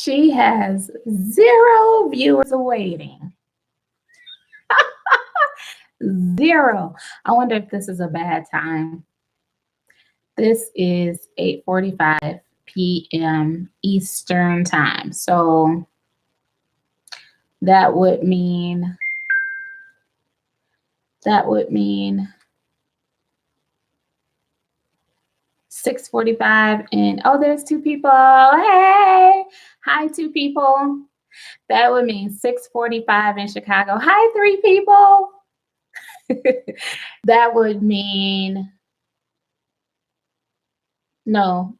She has 0 viewers awaiting. 0. I wonder if this is a bad time. This is 8:45 p.m. Eastern time. So that would mean 6:45, and oh, there's 2 people. Hey, hi, 2 people. That would mean 6:45 in Chicago. Hi, 3 people. That would mean no,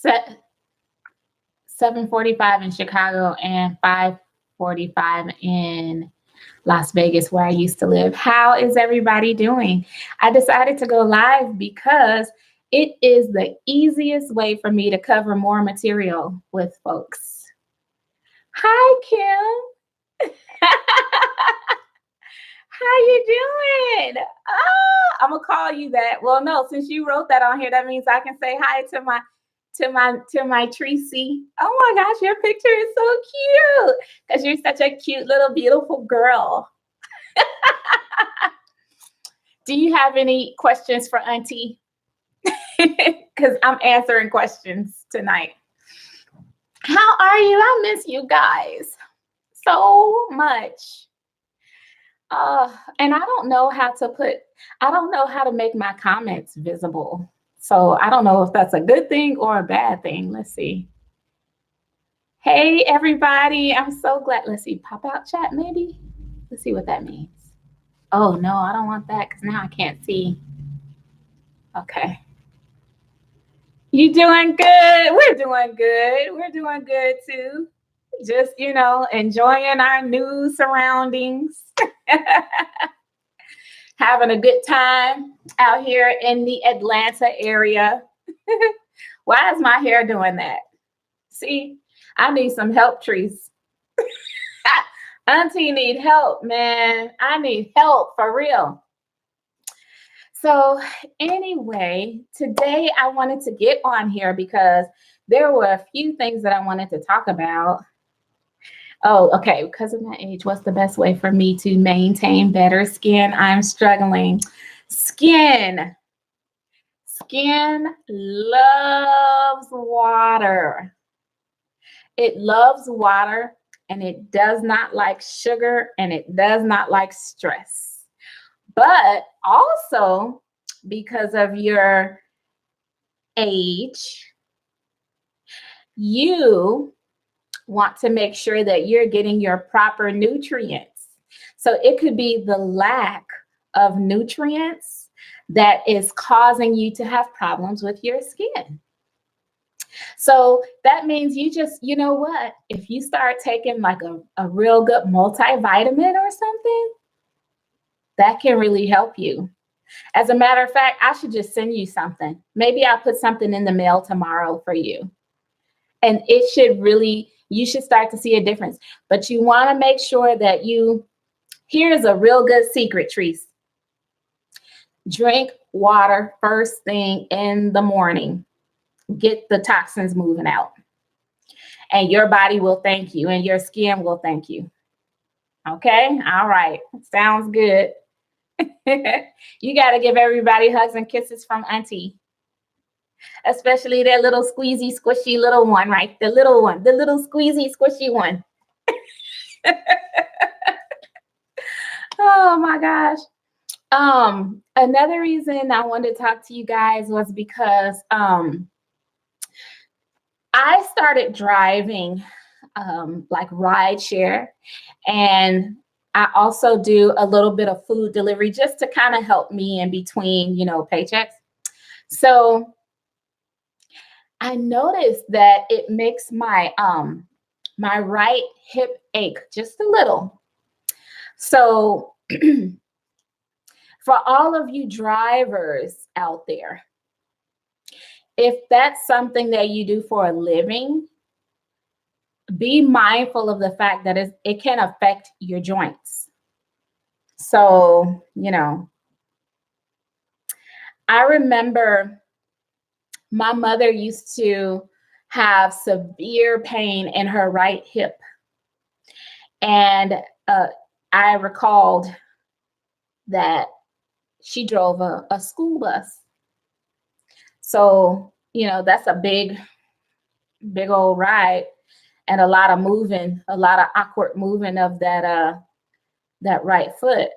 7:45 in Chicago and 5:45 in Las Vegas, where I used to live. How is everybody doing? I decided to go live because it is the easiest way for me to cover more material with folks. Hi, Kim. How you doing? Oh, I'm gonna call you that. Well, no, since you wrote that on here, that means I can say hi to my Tracy. Oh my gosh, your picture is so cute because you're such a cute little beautiful girl. Do you have any questions for Auntie? Because I'm answering questions tonight. How are you? I miss you guys so much. And I don't know how to make my comments visible. So I don't know if that's a good thing or a bad thing. Let's see. Hey, everybody. I'm so glad. Let's see. Pop out chat, maybe. Let's see what that means. Oh, no, I don't want that because now I can't see. Okay. You doing good? We're doing good. We're doing good, too. Just, enjoying our new surroundings. Having a good time out here in the Atlanta area. Why is my hair doing that? See, I need some help, Trees. Auntie need help, man. I need help for real. So anyway, today I wanted to get on here because there were a few things that I wanted to talk about. Oh, okay. Because of my age, what's the best way for me to maintain better skin? I'm struggling. Skin loves water. It loves water, and it does not like sugar, and it does not like stress. But also, because of your age, you want to make sure that you're getting your proper nutrients. So it could be the lack of nutrients that is causing you to have problems with your skin. So that means you know what? If you start taking like a real good multivitamin or something, that can really help you. As a matter of fact, I should just send you something. Maybe I'll put something in the mail tomorrow for you. And you should start to see a difference. But you want to make sure that here's a real good secret, Trees. Drink water first thing in the morning. Get the toxins moving out. And your body will thank you, and your skin will thank you. Okay? All right. Sounds good. You got to give everybody hugs and kisses from Auntie. Especially that little squeezy, squishy little one, right? The little one, the little squeezy, squishy one. Oh my gosh. Another reason I wanted to talk to you guys was because I started driving like ride share, and I also do a little bit of food delivery just to kind of help me in between, paychecks. So I noticed that it makes my my right hip ache just a little. So for all of you drivers out there, if that's something that you do for a living, be mindful of the fact that it can affect your joints. So, I remember my mother used to have severe pain in her right hip. And I recalled that she drove a school bus. So, that's a big, big old ride and a lot of moving, a lot of awkward moving of that right foot,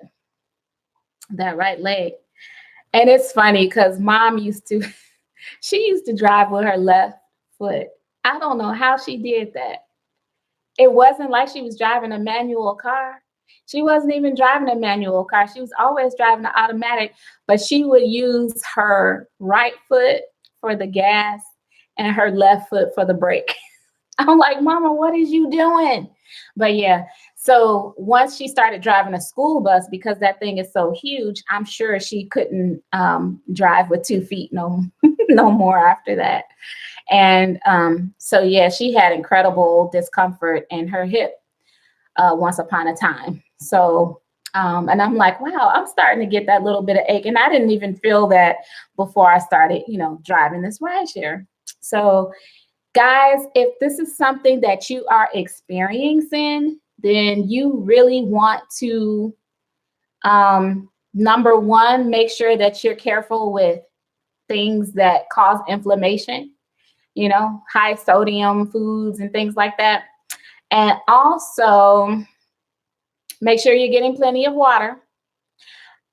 that right leg. And it's funny because mom she used to drive with her left foot. I don't know how she did that. It wasn't like she was driving a manual car. She wasn't even driving a manual car. She was always driving an automatic, but she would use her right foot for the gas and her left foot for the brake. I'm like, Mama, what is you doing? But yeah, so once she started driving a school bus, because that thing is so huge, I'm sure she couldn't drive with 2 feet no more after that. And so yeah, she had incredible discomfort in her hip once upon a time. So and I'm like, wow, I'm starting to get that little bit of ache, and I didn't even feel that before I started, driving this rideshare. So guys, if this is something that you are experiencing, then you really want to, number one, make sure that you're careful with things that cause inflammation, high sodium foods and things like that. And also make sure you're getting plenty of water.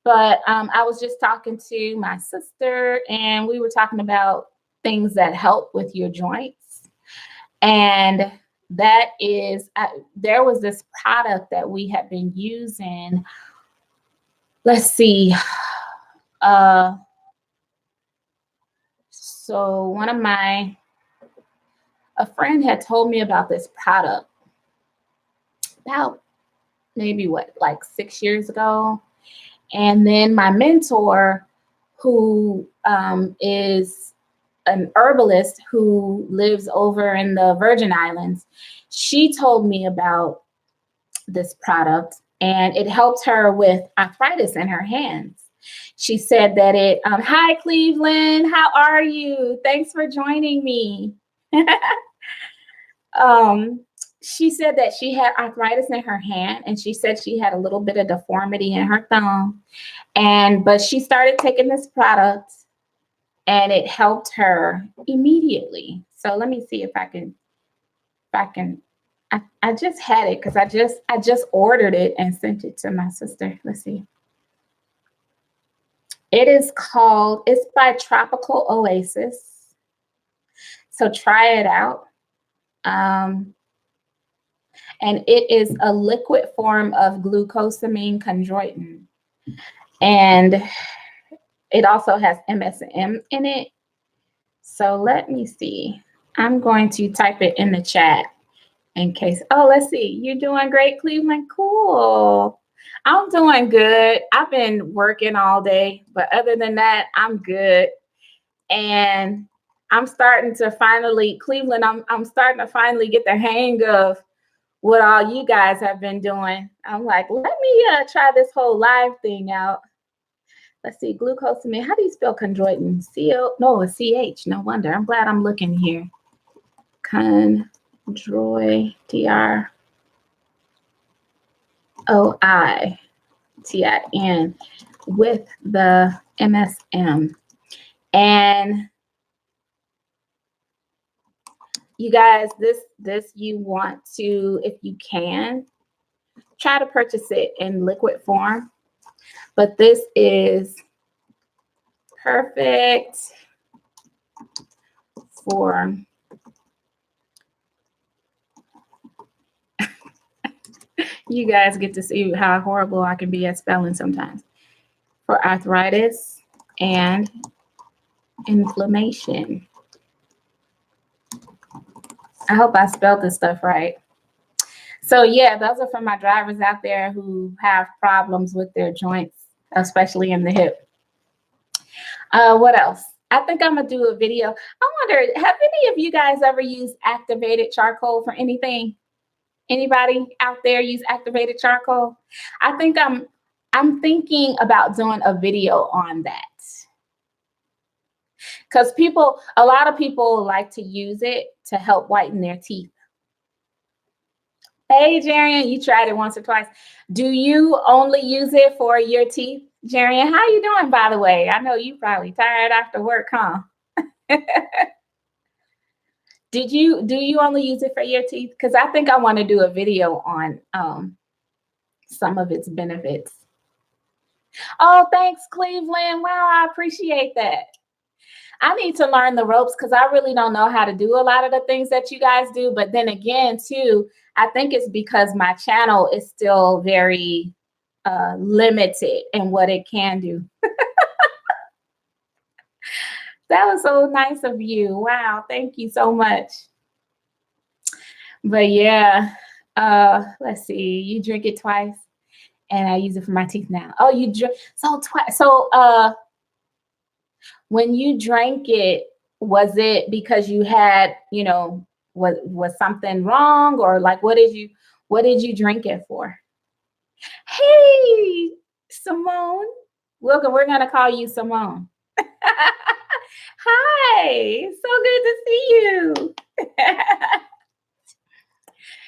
But I was just talking to my sister, and we were talking about things that help with your joints. And that is, there was this product that we had been using. Let's see. So a friend had told me about this product about maybe like 6 years ago. And then my mentor, who is an herbalist who lives over in the Virgin Islands, she told me about this product, and it helped her with arthritis in her hands. She said that hi Cleveland, how are you? Thanks for joining me. She said that she had arthritis in her hand, and she said she had a little bit of deformity in her thumb. But she started taking this product, and it helped her immediately. So let me see if I can, I just had it because I just ordered it and sent it to my sister. Let's see. It's by Tropical Oasis. So try it out. And it is a liquid form of glucosamine chondroitin. And it also has MSM in it. So let me see. I'm going to type it in the chat in case. Oh, let's see. You're doing great, Cleveland. Cool. I'm doing good. I've been working all day, but other than that, I'm good. And I'm starting to finally, Cleveland, I'm starting to finally get the hang of what all you guys have been doing. I'm like, let me try this whole live thing out. Let's see, glucosamine. How do you spell chondroitin? No, it's CH. No wonder. I'm glad I'm looking here. Chondroitin. With the MSM. And you guys, this you want to, if you can, try to purchase it in liquid form. But this is perfect for you guys get to see how horrible I can be at spelling sometimes. For arthritis and inflammation. I hope I spelled this stuff right. So yeah, those are for my drivers out there who have problems with their joints, especially in the hip. What else? I think I'm gonna do a video. I wonder, have any of you guys ever used activated charcoal for anything? Anybody out there use activated charcoal? I think I'm thinking about doing a video on that. Because a lot of people like to use it to help whiten their teeth. Hey, Jarian, you tried it once or twice. Do you only use it for your teeth, Jarian? How you doing, by the way? I know you probably tired after work, huh? Do you only use it for your teeth? Because I think I want to do a video on some of its benefits. Oh, thanks, Cleveland. Wow, I appreciate that. I need to learn the ropes because I really don't know how to do a lot of the things that you guys do. But then again, too, I think it's because my channel is still very limited in what it can do. That was so nice of you. Wow, thank you so much. But yeah, let's see. You drink it twice, and I use it for my teeth now. Oh, you drink so twice. So when you drank it, was it because you had, was something wrong, or like what did you drink it for? Hey, Simone. Welcome. We're gonna call you Simone. Hi, so good to see you.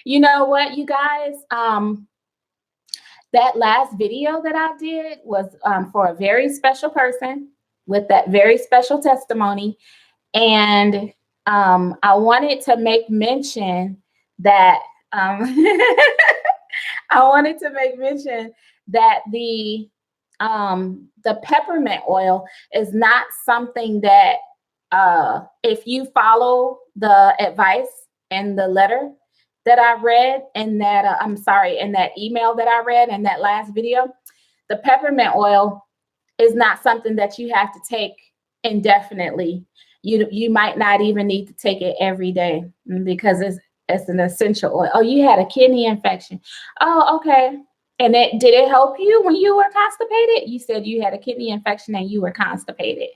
You know what, you guys? That last video that I did was for a very special person with that very special testimony. And I wanted to make mention that the peppermint oil is not something that if you follow the advice and the letter that I read in that in that email that I read in that last video, the peppermint oil is not something that you have to take indefinitely. You might not even need to take it every day because it's an essential oil. Oh, you had a kidney infection. Oh, okay. And did it help you when you were constipated? You said you had a kidney infection and you were constipated.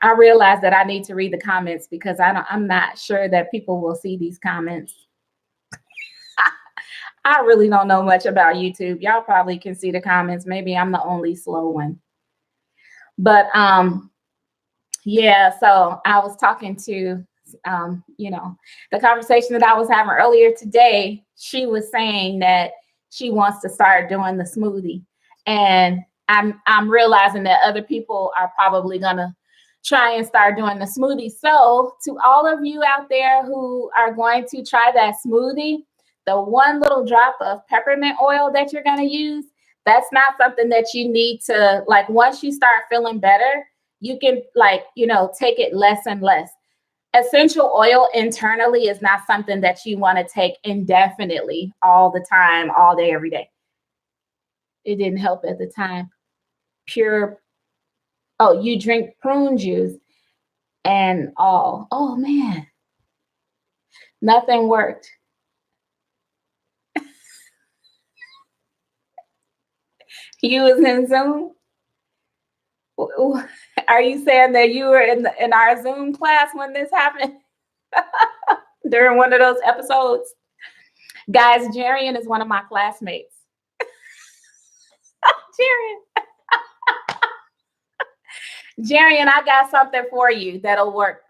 I realize that I need to read the comments because I'm not sure that people will see these comments. I really don't know much about YouTube. Y'all probably can see the comments. Maybe I'm the only slow one. But yeah, so I was talking to the conversation that I was having earlier today. She was saying that she wants to start doing the smoothie. And I'm realizing that other people are probably gonna try and start doing the smoothie. So to all of you out there who are going to try that smoothie, the one little drop of peppermint oil that you're going to use, that's not something that you need to, like, once you start feeling better, you can, like, take it less and less. Essential oil internally is not something that you want to take indefinitely all the time, all day, every day. It didn't help at the time. Oh, you drink prune juice and all. Oh, man. Nothing worked. You was in Zoom? Are you saying that you were in our Zoom class when this happened? During one of those episodes? Guys, Jarian is one of my classmates. Jarian, I got something for you that'll work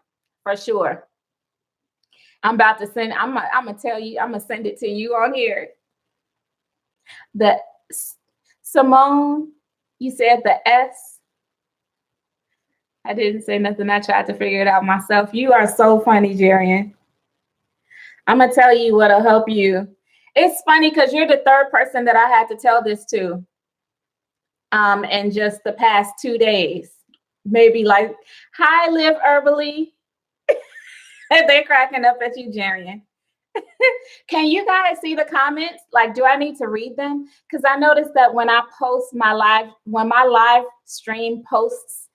for sure. I'm about to send, I'm gonna tell you, I'm gonna send it to you on here. The Simone, you said the S. I didn't say nothing. I tried to figure it out myself. You are so funny, Jarian. I'm gonna tell you what'll help you. It's funny because you're the third person that I had to tell this to in just the past 2 days. Maybe like, hi, Live Herbally. They're cracking up at you, Jarian. Can you guys see the comments? Like, do I need to read them? Because I noticed that when I post my live, when my live stream posts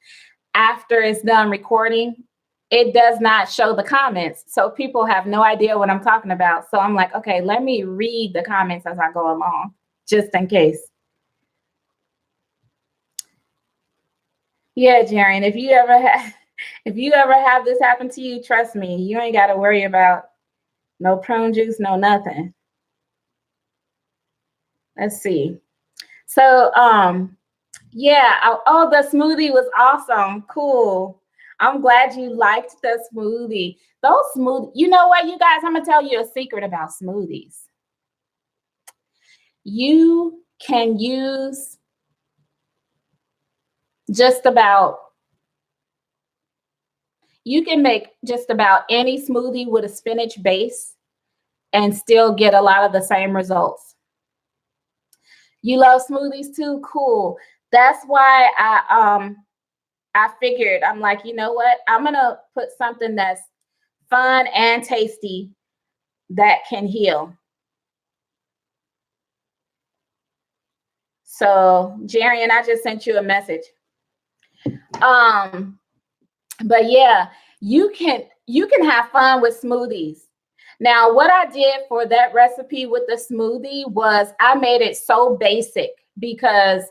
after it's done recording, it does not show the comments. So people have no idea what I'm talking about. So I'm like, okay, let me read the comments as I go along, just in case. Yeah, Jarian, if you ever have this happen to you, trust me, you ain't got to worry about no prune juice, no nothing. Let's see. So, Yeah. Oh, the smoothie was awesome. Cool. I'm glad you liked the smoothie. Those smoothie, you know what, you guys, I'm gonna tell you a secret about smoothies. You can use just about, you can make just about any smoothie with a spinach base and still get a lot of the same results. You love smoothies too? Cool. That's why I figured, I'm like, you know what? I'm gonna put something that's fun and tasty that can heal. So, Jarian, I just sent you a message. Um, but yeah, you can have fun with smoothies. Now, what I did for that recipe with the smoothie was I made it so basic because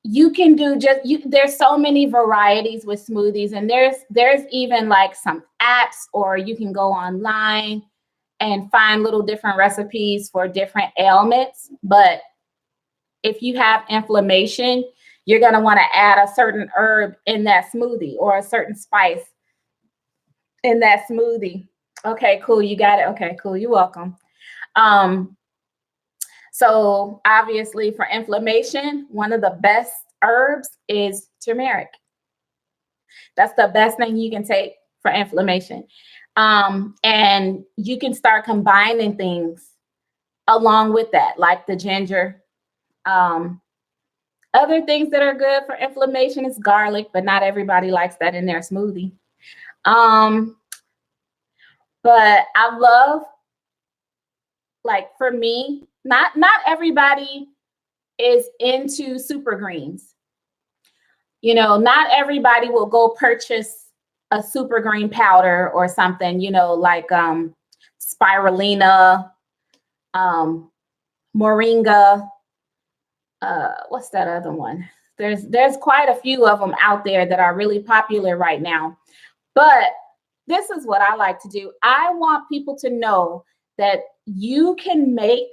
you can do just you there's so many varieties with smoothies, and there's even like some apps, or you can go online and find little different recipes for different ailments. But if you have inflammation, you're going to want to add a certain herb in that smoothie or a certain spice in that smoothie. Okay, cool. You got it. Okay, cool. You're welcome. Um, so obviously for inflammation, one of the best herbs is turmeric. That's the best thing you can take for inflammation. And you can start combining things along with that, like the ginger. Um, Other things that are good for inflammation is garlic, but not everybody likes that in their smoothie. Um, but I love, like for me, not everybody is into super greens. You know, not everybody will go purchase a super green powder or something, you know, like spirulina, um, moringa, what's that other one? There's quite a few of them out there that are really popular right now. But this is what I like to do. I want people to know that you can make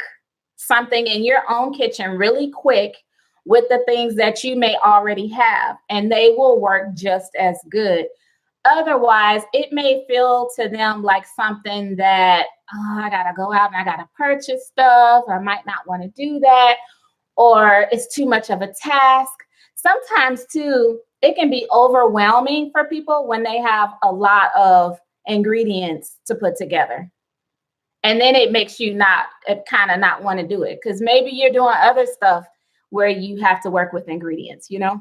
something in your own kitchen really quick with the things that you may already have, and they will work just as good. Otherwise, it may feel to them like something that, oh, I gotta go out and I gotta purchase stuff. I might not want to do that, or it's too much of a task. Sometimes, too, it can be overwhelming for people when they have a lot of ingredients to put together. And then it makes you not kind of not want to do it, because maybe you're doing other stuff where you have to work with ingredients, you know?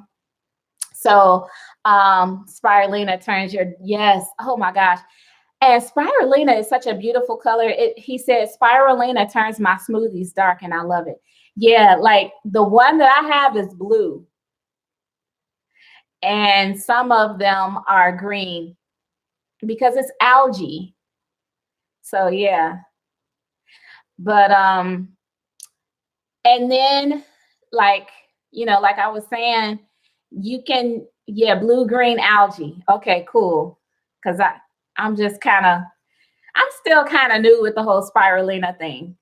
So spirulina turns your, yes, oh my gosh. And spirulina is such a beautiful color. He said spirulina turns my smoothies dark, and I love it. Yeah, like the one that I have is blue, and some of them are green because it's algae. So yeah, but and then, like, you know, like I was saying, you can, yeah, blue green algae. Okay, cool. Because I'm just kind of, I'm still kind of new with the whole spirulina thing.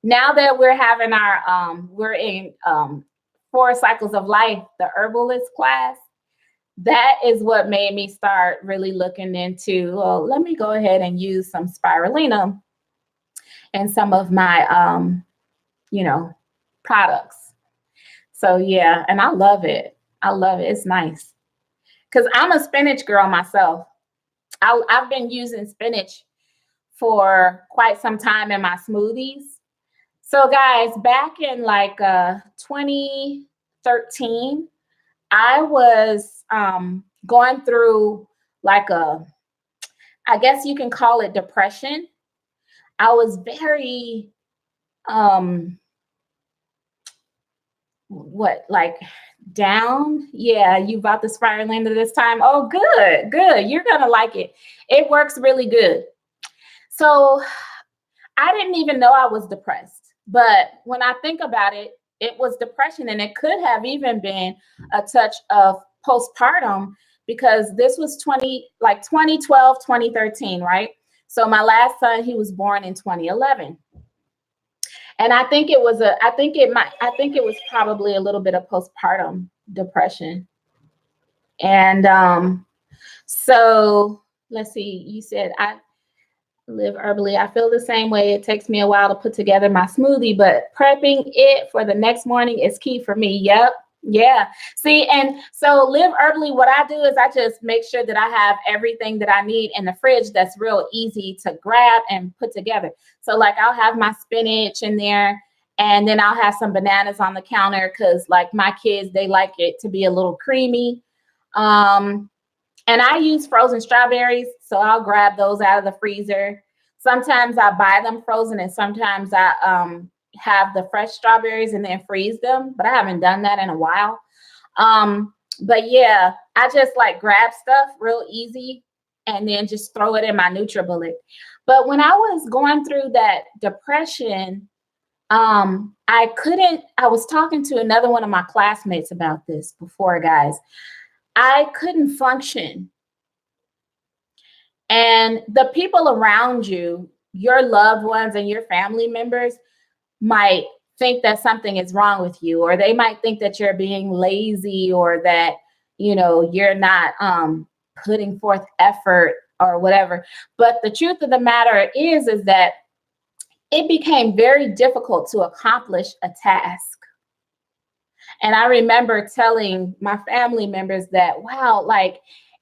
Now that we're having our we're in 4 cycles of life, the herbalist class, that is what made me start really looking into, well, let me go ahead and use some spirulina in some of my you know, products. So yeah, and I love it. I love it. It's nice because I'm a spinach girl myself. I've been using spinach for quite some time in my smoothies. So guys, back in like 2013, I was going through like a, I guess you can call it depression. I was very um what, like down. Yeah, you bought the spirulina this time. Oh, good, good. You're gonna like it. It works really good. So I didn't even know I was depressed. But when I think about it, it was depression, and it could have even been a touch of postpartum, because this was 2012, 2013, right? So my last son, he was born in 2011. And I think it was I think it was probably a little bit of postpartum depression. And so let's see, you said I live herbally. I feel the same way. It takes me a while to put together my smoothie, but prepping it for the next morning is key for me. Yep. Yeah. See, and so live herbally, what I do is I just make sure that I have everything that I need in the fridge that's real easy to grab and put together. So like I'll have my spinach in there, and then I'll have some bananas on the counter because like my kids, they like it to be a little creamy. Um, and I use frozen strawberries, so I'll grab those out of the freezer. Sometimes I buy them frozen, and sometimes I have the fresh strawberries and then freeze them. But I haven't done that in a while. But yeah, I just like grab stuff real easy and then just throw it in my NutriBullet. But when I was going through that depression, I couldn't. I was talking to another one of my classmates about this before, guys. I couldn't function. And the people around you, your loved ones and your family members, might think that something is wrong with you, or they might think that you're being lazy, or that, you're not putting forth effort or whatever. But the truth of the matter is that it became very difficult to accomplish a task. And I remember telling my family members that, wow, like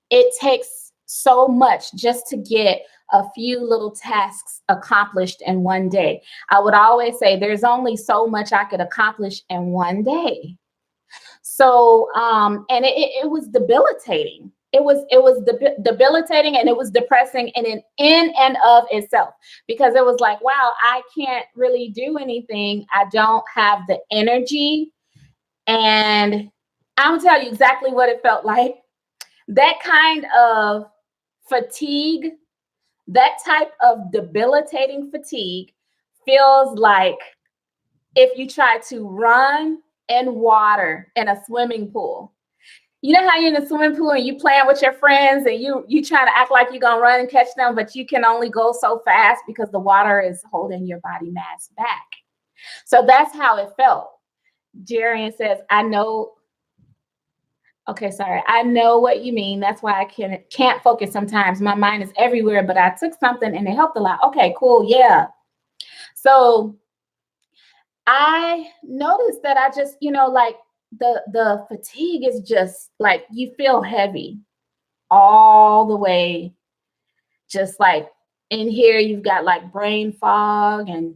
it takes so much just to get a few little tasks accomplished in one day. I would always say there's only so much I could accomplish in one day. So, and it was debilitating. It was debilitating, and it was depressing in and of itself, because it was like, wow, I can't really do anything. I don't have the energy. And I'll tell you exactly what it felt like. That kind of fatigue, that type of debilitating fatigue feels like if you try to run in water in a swimming pool. You know how you're in a swimming pool and you playing with your friends and you trying to act like you're gonna run and catch them, but you can only go so fast because the water is holding your body mass back. So that's how it felt. Jarian says, I know. Okay, sorry. I know what you mean. That's why I can't focus sometimes. My mind is everywhere, but I took something and it helped a lot. Okay, cool. Yeah. So I noticed that I just, like the fatigue is just like you feel heavy all the way. Just like in here, you've got like brain fog and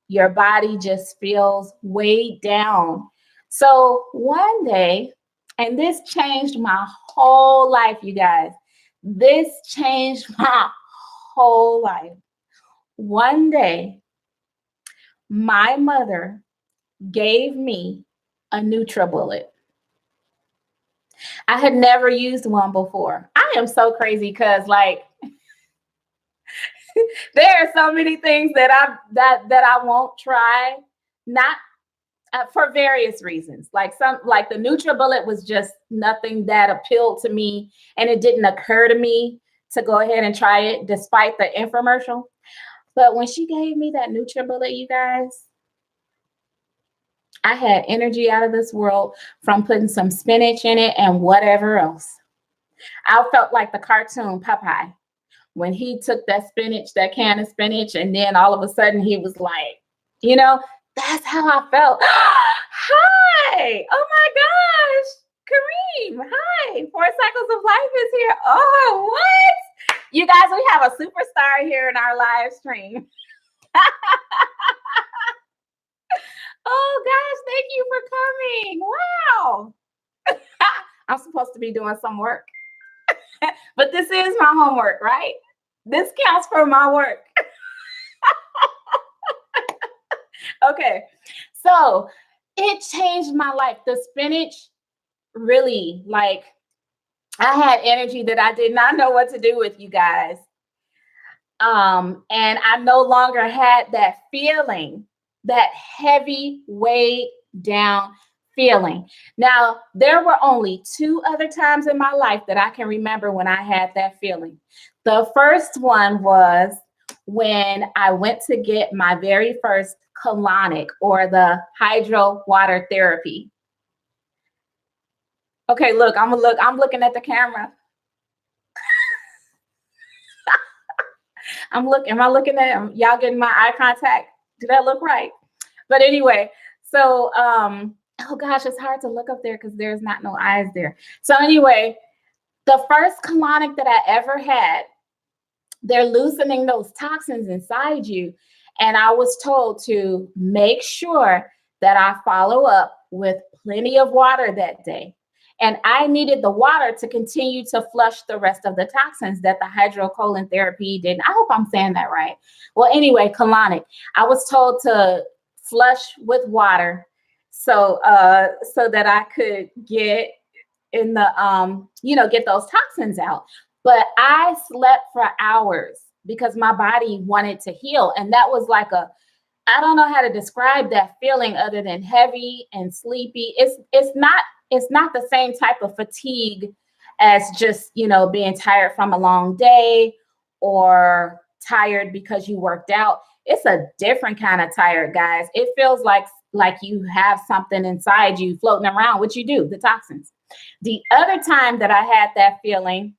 your body just feels weighed down. So one day, and this changed my whole life, you guys. This changed my whole life. One day, my mother gave me a NutriBullet. I had never used one before. I am so crazy because, like, there are so many things that I won't try, not for various reasons. Like the NutriBullet was just nothing that appealed to me, and it didn't occur to me to go ahead and try it despite the infomercial. But when she gave me that NutriBullet, you guys, I had energy out of this world from putting some spinach in it and whatever else. I felt like the cartoon Popeye when he took that spinach, that can of spinach, and then all of a sudden he was like, that's how I felt. Hi. Oh my gosh. Kareem. Hi. 4 Cycles of Life is here. Oh, what? You guys, we have a superstar here in our live stream. Oh gosh, thank you for coming. Wow. I'm supposed to be doing some work. But this is my homework, right? This counts for my work. Okay. So it changed my life. The spinach really, like, I had energy that I did not know what to do with, you guys. And I no longer had that feeling, that heavy weighed down feeling. Now, there were only 2 other times in my life that I can remember when I had that feeling. The first one was when I went to get my very first colonic, or the hydro water therapy. Okay, look, I'm looking at the camera. Am I looking at y'all getting my eye contact? Did that look right? But anyway, so oh gosh, it's hard to look up there because there's not no eyes there. So anyway, the first colonic that I ever had, they're loosening those toxins inside you. And I was told to make sure that I follow up with plenty of water that day. And I needed the water to continue to flush the rest of the toxins that the hydrocolon therapy didn't. I hope I'm saying that right. Well, anyway, colonic. I was told to flush with water so that I could get in the get those toxins out. But I slept for hours because my body wanted to heal. And that was like I don't know how to describe that feeling other than heavy and sleepy. It's not the same type of fatigue as just, being tired from a long day or tired because you worked out. It's a different kind of tired, guys. It feels like you have something inside you floating around, which you do, the toxins. The other time that I had that feeling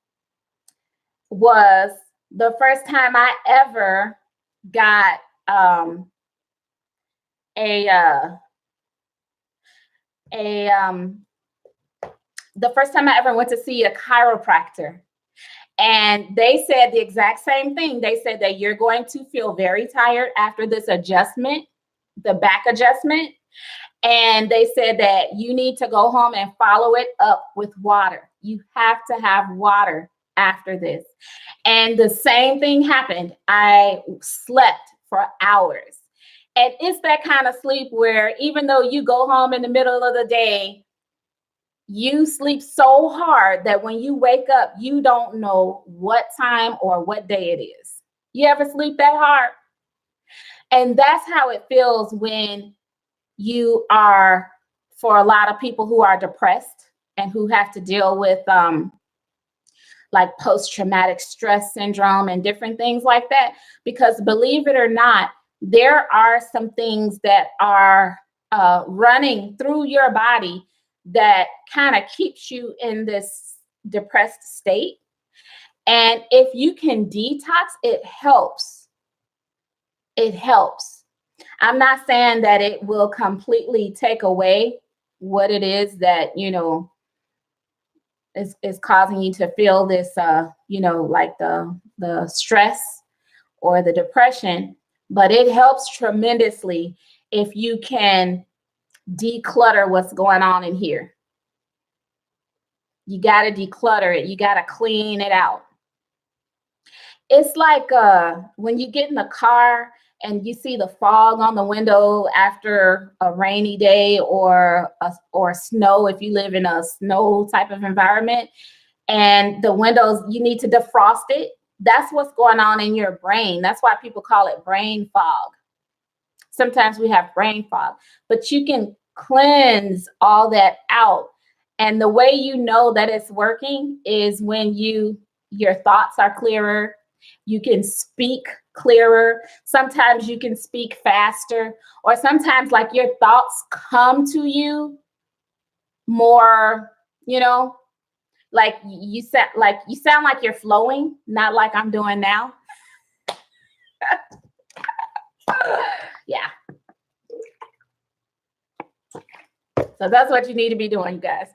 was the first time I ever got the first time I ever went to see a chiropractor. And they said the exact same thing. They said that you're going to feel very tired after this adjustment, the back adjustment. And they said that you need to go home and follow it up with water. You have to have water after this. And the same thing happened. I slept for hours. And it's that kind of sleep where even though you go home in the middle of the day, you sleep so hard that when you wake up, you don't know what time or what day it is. You ever sleep that hard? And that's how it feels when you are, for a lot of people who are depressed and who have to deal with like post-traumatic stress syndrome and different things like that. Because believe it or not, there are some things that are running through your body that kind of keeps you in this depressed state. And if you can detox, it helps. It helps. I'm not saying that it will completely take away what it is that, is causing you to feel this, like the stress or the depression, but it helps tremendously if you can declutter what's going on in here. You got to declutter it. You got to clean it out. It's like when you get in the car and you see the fog on the window after a rainy day or snow, if you live in a snow type of environment, and the windows, you need to defrost it. That's what's going on in your brain. That's why people call it brain fog. Sometimes we have brain fog, but you can cleanse all that out. And the way you know that it's working is when your thoughts are clearer. You can speak clearer. Sometimes you can speak faster, or sometimes like your thoughts come to you more, like you sound like you're flowing, not like I'm doing now. Yeah. So that's what you need to be doing, you guys.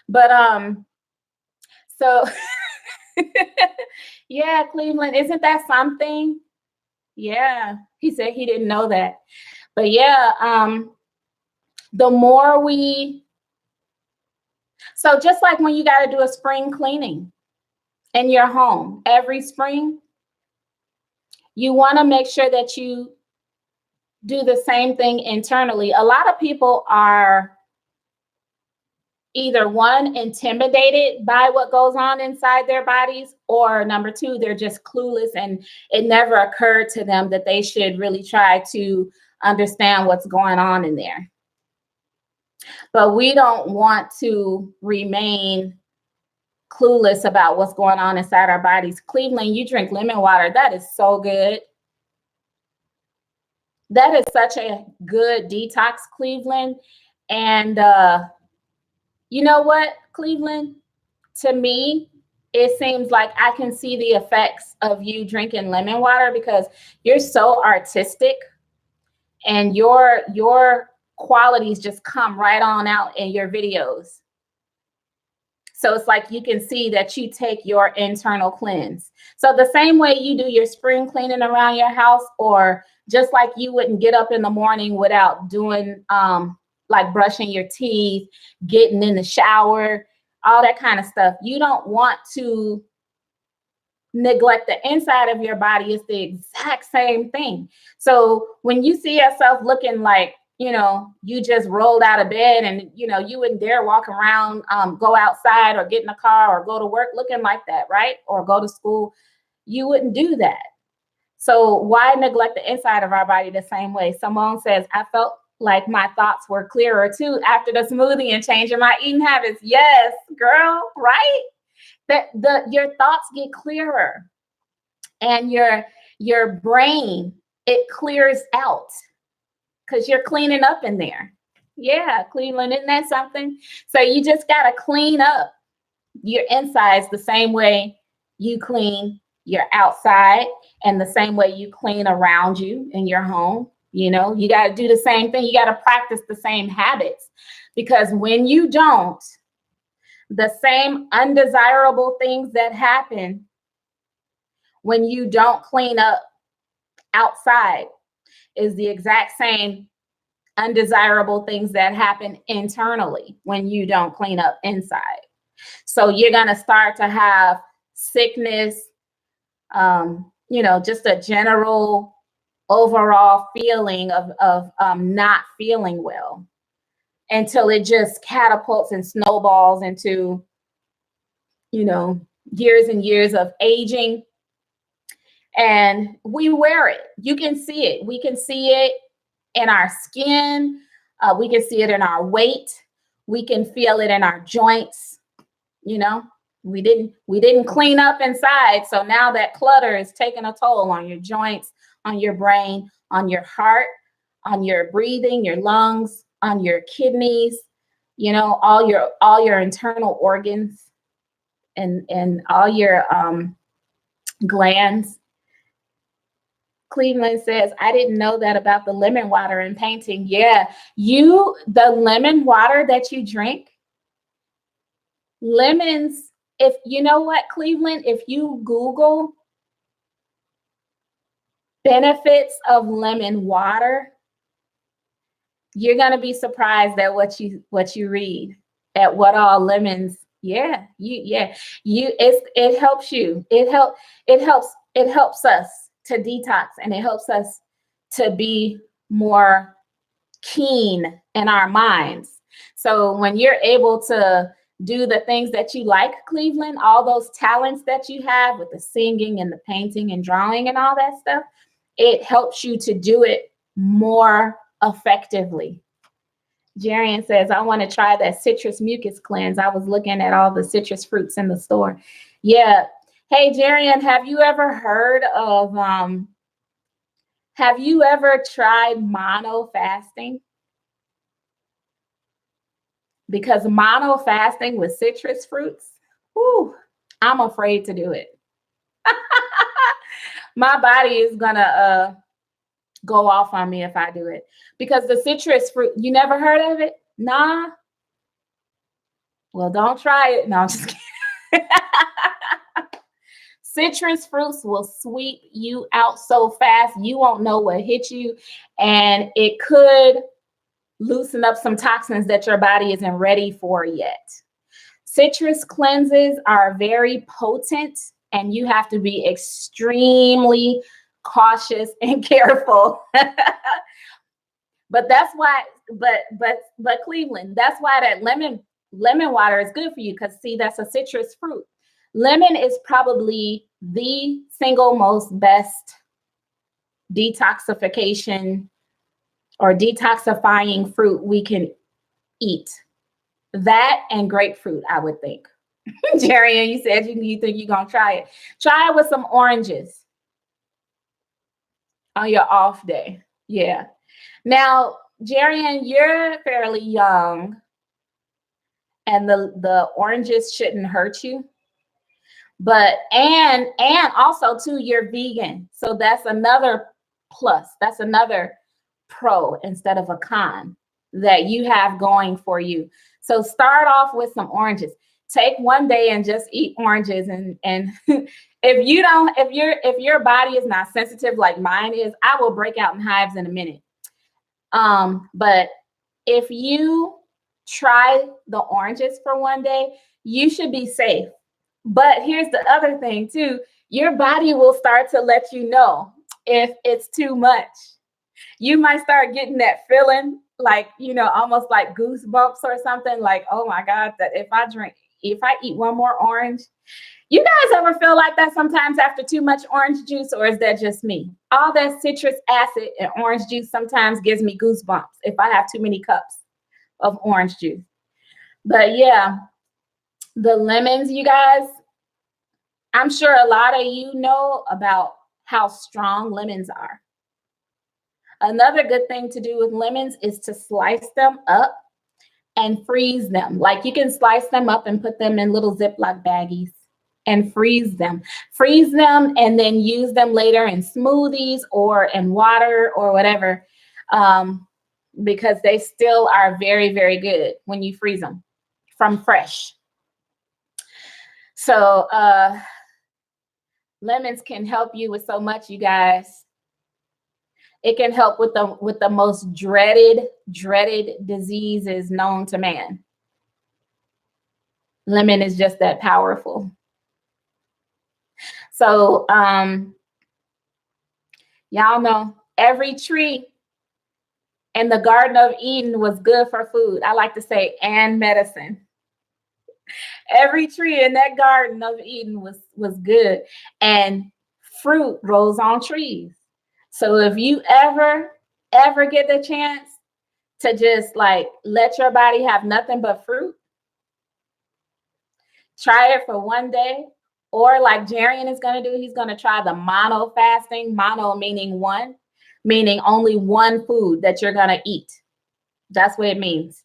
But so yeah, Cleveland, isn't that something? Yeah, he said he didn't know that. But yeah, the more so just like when you got to do a spring cleaning in your home every spring, you want to make sure that you do the same thing internally. A lot of people are either one, intimidated by what goes on inside their bodies, or number two, they're just clueless and it never occurred to them that they should really try to understand what's going on in there. But we don't want to remain clueless about what's going on inside our bodies. Cleveland, you drink lemon water. That is so good. That is such a good detox, Cleveland. And you know what, Cleveland? To me, it seems like I can see the effects of you drinking lemon water because you're so artistic and your qualities just come right on out in your videos. So it's like you can see that you take your internal cleanse. So the same way you do your spring cleaning around your house, or just like you wouldn't get up in the morning without doing like brushing your teeth, getting in the shower, all that kind of stuff. You don't want to neglect the inside of your body. It's the exact same thing. So when you see yourself looking like, you know, you just rolled out of bed and, you know, you wouldn't dare walk around, go outside or get in a car or go to work looking like that, right? Or go to school. You wouldn't do that. So why neglect the inside of our body the same way? Simone says, I felt like my thoughts were clearer too after the smoothie and changing my eating habits. Yes, girl, right? Your thoughts get clearer and your brain, it clears out because you're cleaning up in there. Yeah, Cleveland, isn't that something? So you just got to clean up your insides the same way you clean your outside and the same way you clean around you in your home. You know, you got to do the same thing. You got to practice the same habits, because when you don't, the same undesirable things that happen when you don't clean up outside is the exact same undesirable things that happen internally when you don't clean up inside. So you're going to start to have sickness, you know, just a general overall feeling of not feeling well, until it just catapults and snowballs into, you know, years and years of aging. And we wear it. You can see it. We can see it in our skin. We can see it in our weight. We can feel it in our joints. You know, we didn't clean up inside. So now that clutter is taking a toll on your joints, on your brain, on your heart, on your breathing, your lungs, on your kidneys, you know, all your internal organs and all your glands. Cleveland says, I didn't know that about the lemon water and painting. Yeah, the lemon water that you drink, lemons, if you know what, Cleveland, if you Google benefits of lemon water, you're going to be surprised at what you read, at what all lemons. Yeah, it helps you. It helps us to detox, and it helps us to be more keen in our minds. So when you're able to do the things that you like, Cleveland, all those talents that you have with the singing and the painting and drawing and all that stuff, it helps you to do it more effectively. Jarian says, I want to try that citrus mucus cleanse. I was looking at all the citrus fruits in the store. Yeah. Hey, Jarian, have you ever heard of, have you ever tried mono fasting? Because mono fasting with citrus fruits, whew, I'm afraid to do it. My body is gonna go off on me if I do it, because the citrus fruit, you never heard of it? Nah. Well, don't try it. No, I'm just kidding. Citrus fruits will sweep you out so fast, you won't know what hit you, and it could loosen up some toxins that your body isn't ready for yet. Citrus cleanses are very potent, and you have to be extremely cautious and careful. But that's why, but Cleveland, that's why that lemon water is good for you, because see, that's a citrus fruit. Lemon is probably the single most best detoxification or detoxifying fruit we can eat. That and grapefruit, I would think. Jerry, and you said you think you're going to try it. Try it with some oranges on your off day. Yeah. Now, Jerry, you're fairly young, and the oranges shouldn't hurt you. But and also too, you're vegan. So that's another plus. That's another pro instead of a con that you have going for you. So start off with some oranges. Take one day and just eat oranges. And if your body is not sensitive like mine is, I will break out in hives in a minute. But if you try the oranges for one day, you should be safe. But here's the other thing too. Your body will start to let you know if it's too much. You might start getting that feeling like, almost like goosebumps or something, like, oh my God, that if I eat one more orange. You guys ever feel like that sometimes after too much orange juice, or is that just me? All that citrus acid and orange juice sometimes gives me goosebumps if I have too many cups of orange juice. But yeah, the lemons, you guys, I'm sure a lot of you know about how strong lemons are. Another good thing to do with lemons is to slice them up and freeze them. Like you can slice them up and put them in little Ziploc baggies and freeze them. Freeze them and then use them later in smoothies or in water or whatever, because they still are very, very good when you freeze them from fresh. So lemons can help you with so much, you guys. It can help with the most dreaded diseases known to man. Lemon is just that powerful. So y'all know every tree in the Garden of Eden was good for food. I like to say, and medicine. Every tree in that Garden of Eden was good, and fruit grows on trees. So if you ever get the chance to just like let your body have nothing but fruit, try it for one day. Or like Jarian is going to do, he's going to try the mono fasting. Mono meaning one, meaning only one food that you're going to eat. That's what it means.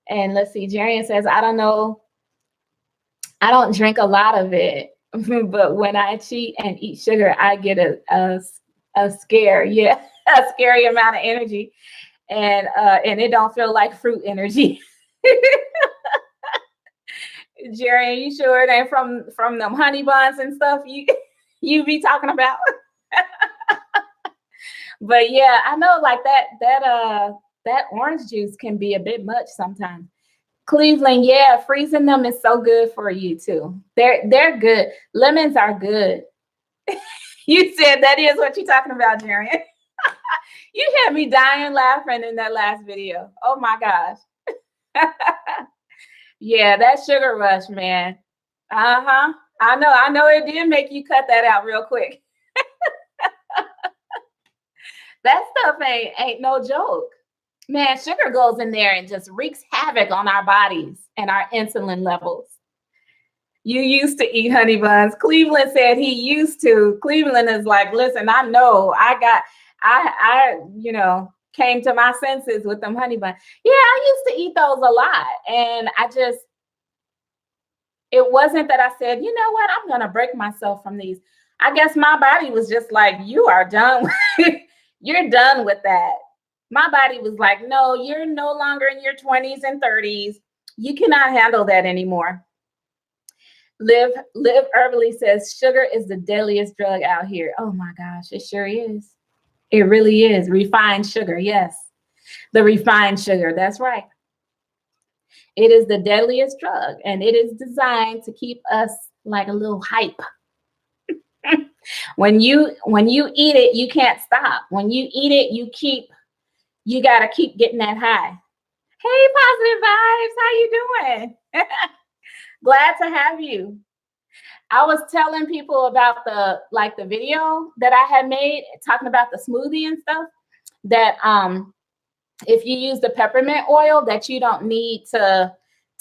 And let's see, Jarian says, I don't know. I don't drink a lot of it, but when I cheat and eat sugar, I get a scare. Yeah, a scary amount of energy. And it don't feel like fruit energy. Jerry, are you sure it ain't from them honey buns and stuff you be talking about? But yeah, I know like that orange juice can be a bit much sometimes. Cleveland, yeah, freezing them is so good for you too. They're good. Lemons are good. You said that is what you're talking about, Jerry. You had me dying laughing in that last video. Oh my gosh. Yeah, that sugar rush, man. Uh-huh. I know it did make you cut that out real quick. That stuff ain't no joke. Man, sugar goes in there and just wreaks havoc on our bodies and our insulin levels. You used to eat honey buns. Cleveland said he used to. Cleveland is like, listen, I know I came to my senses with them honey buns. Yeah, I used to eat those a lot. And it wasn't that I said, you know what, I'm going to break myself from these. I guess my body was just like, you are done. You're done with that. My body was like, no, you're no longer in your 20s and 30s. You cannot handle that anymore. Live Herbally says, sugar is the deadliest drug out here. Oh my gosh, it sure is. It really is. Refined sugar, yes. The refined sugar, that's right. It is the deadliest drug, and it is designed to keep us like a little hype. When you eat it, you can't stop. When you eat it, you got to keep getting that high. Hey, Positive Vibes, how you doing? Glad to have you. I was telling people about the video that I had made talking about the smoothie and stuff, that if you use the peppermint oil, that you don't need to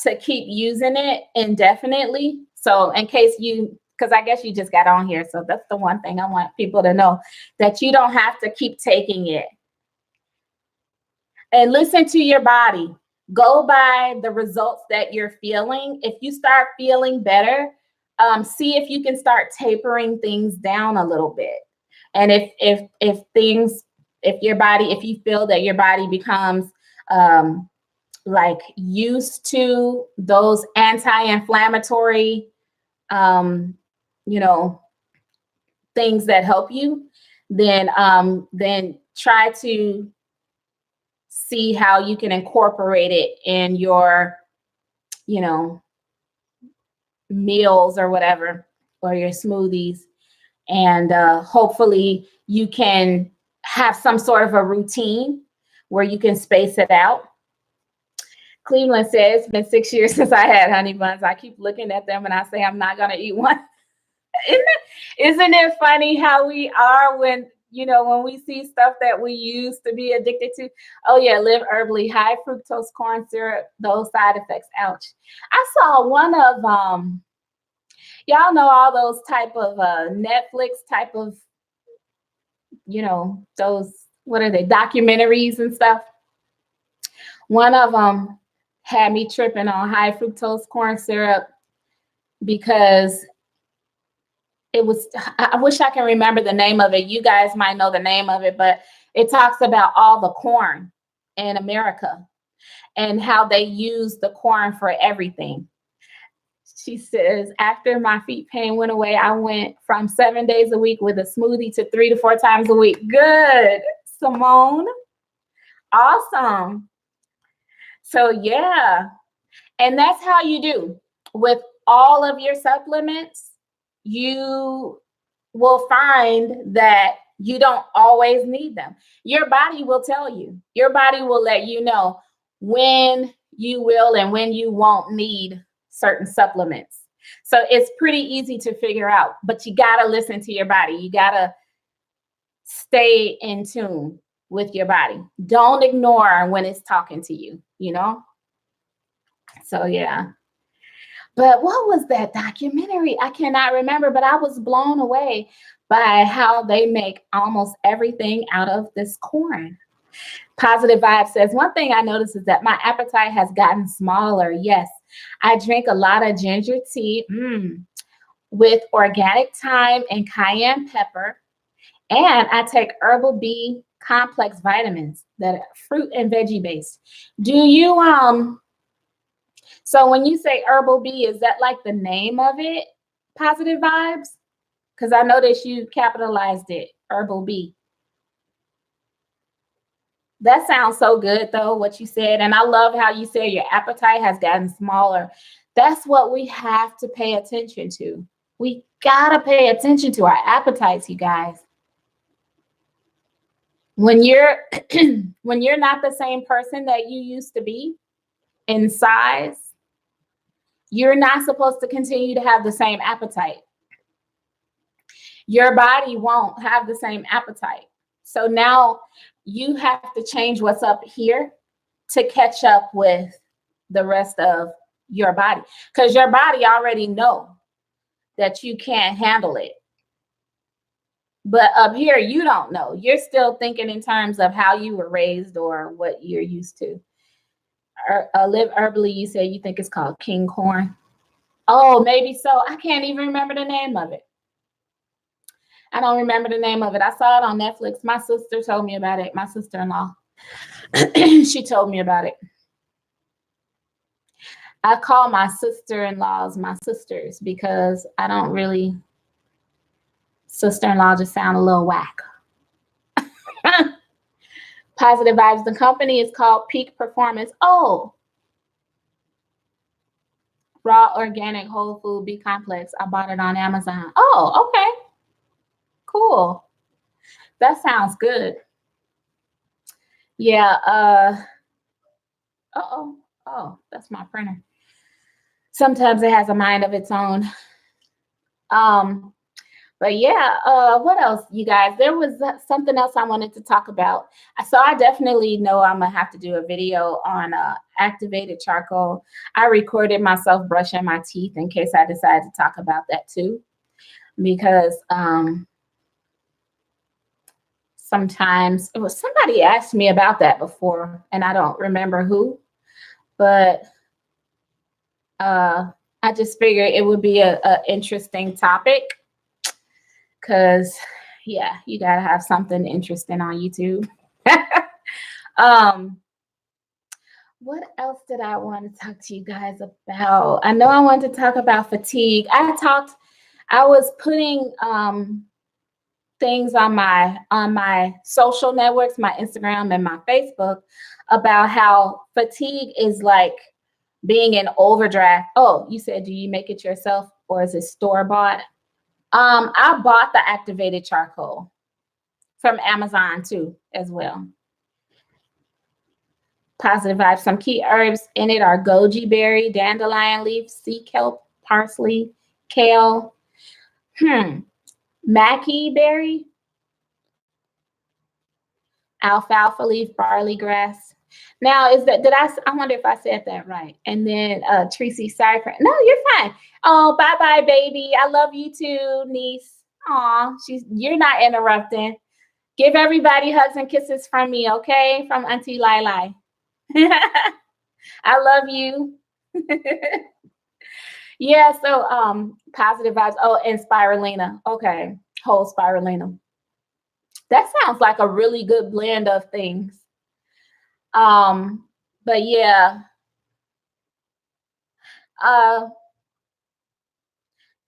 to keep using it indefinitely. So in case you, because I guess you just got on here. So that's the one thing I want people to know, that you don't have to keep taking it. And listen to your body. Go by the results that you're feeling. If you start feeling better, see if you can start tapering things down a little bit. And if you feel that your body becomes like used to those anti-inflammatory, you know, things that help you, then try to see how you can incorporate it in your, you know, meals or whatever, or your smoothies. And hopefully you can have some sort of a routine where you can space it out. Cleveland says, it's been 6 years since I had honey buns. I keep looking at them and I say, I'm not going to eat one. Isn't it funny how we are when we see stuff that we used to be addicted to? Oh yeah, live herbally, high fructose corn syrup, those side effects. Ouch. I saw one of y'all know all those type of Netflix type of, those, what are they, documentaries and stuff. One of them had me tripping on high fructose corn syrup because I wish I can remember the name of it. You guys might know the name of it, but it talks about all the corn in America and how they use the corn for everything. She says, after my feet pain went away, I went from 7 days a week with a smoothie to 3 to 4 times a week. Good, Simone. Awesome. So yeah, and that's how you do with all of your supplements. You will find that you don't always need them. Your body will tell you. Your body will let you know when you will and when you won't need certain supplements. So it's pretty easy to figure out, but you got to listen to your body. You got to stay in tune with your body. Don't ignore when it's talking to you, So yeah. But what was that documentary? I cannot remember, but I was blown away by how they make almost everything out of this corn. Positive Vibe says, one thing I noticed is that my appetite has gotten smaller. Yes, I drink a lot of ginger tea with organic thyme and cayenne pepper. And I take herbal B complex vitamins that are fruit and veggie based. Do you, so when you say herbal B, is that like the name of it, Positive Vibes? Because I noticed you capitalized it, herbal B. That sounds so good, though, what you said. And I love how you said your appetite has gotten smaller. That's what we have to pay attention to. We got to pay attention to our appetites, you guys. When you're not the same person that you used to be in size, you're not supposed to continue to have the same appetite. Your body won't have the same appetite. So now you have to change what's up here to catch up with the rest of your body, because your body already know that you can't handle it. But up here, you don't know. You're still thinking in terms of how you were raised or what you're used to. Live herbally, you say you think it's called king corn. Oh, maybe so. I can't even remember the name of it. I don't remember the name of it. I saw it on Netflix. My sister told me about it. My sister-in-law. She told me about it. I call my sister-in-laws my sisters because I don't really, sister-in-law just sound a little whack. Positive Vibes. The company is called Peak Performance. Oh, raw organic whole food B complex. I bought it on Amazon. Oh, okay. Cool. That sounds good. Yeah. Oh, that's my printer. Sometimes it has a mind of its own. But yeah, what else, you guys? There was something else I wanted to talk about. So I definitely know I'm gonna have to do a video on activated charcoal. I recorded myself brushing my teeth in case I decide to talk about that too, because sometimes somebody asked me about that before, and I don't remember who, but I just figured it would be a interesting topic. Because, yeah, you got to have something interesting on YouTube. um, what else did I want to talk to you guys about? I know I wanted to talk about fatigue. I was putting things on my social networks, my Instagram and my Facebook, about how fatigue is like being in overdraft. Oh, you said, do you make it yourself or is it store bought? I bought the activated charcoal from Amazon too, as well. Positive vibes. Some key herbs in it are goji berry, dandelion leaf, sea kelp, parsley, kale, mackey berry, alfalfa leaf, barley grass. Now, I wonder if I said that right. And then Tracy Cypher. No, you're fine. Oh, bye-bye, baby. I love you too, niece. Aw, you're not interrupting. Give everybody hugs and kisses from me, okay? From Auntie Lili. I love you. Yeah, so positive vibes. Oh, and spirulina. Okay, whole spirulina. That sounds like a really good blend of things. But yeah.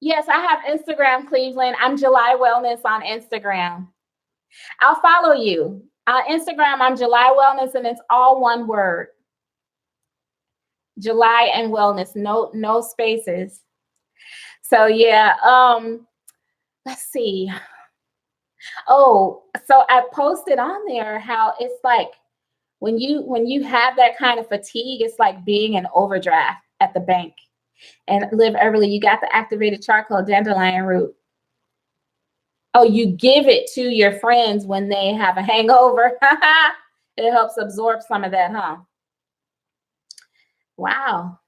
Yes, I have Instagram, Cleveland. I'm JulyWellness on Instagram. I'll follow you. Instagram, I'm JulyWellness, and it's all one word. July and wellness, no spaces. So yeah, let's see. Oh, so I posted on there how it's like when you have that kind of fatigue, it's like being in overdraft at the bank. And Live Everly, you got the activated charcoal dandelion root. Oh, you give it to your friends when they have a hangover. It helps absorb some of that, huh? Wow.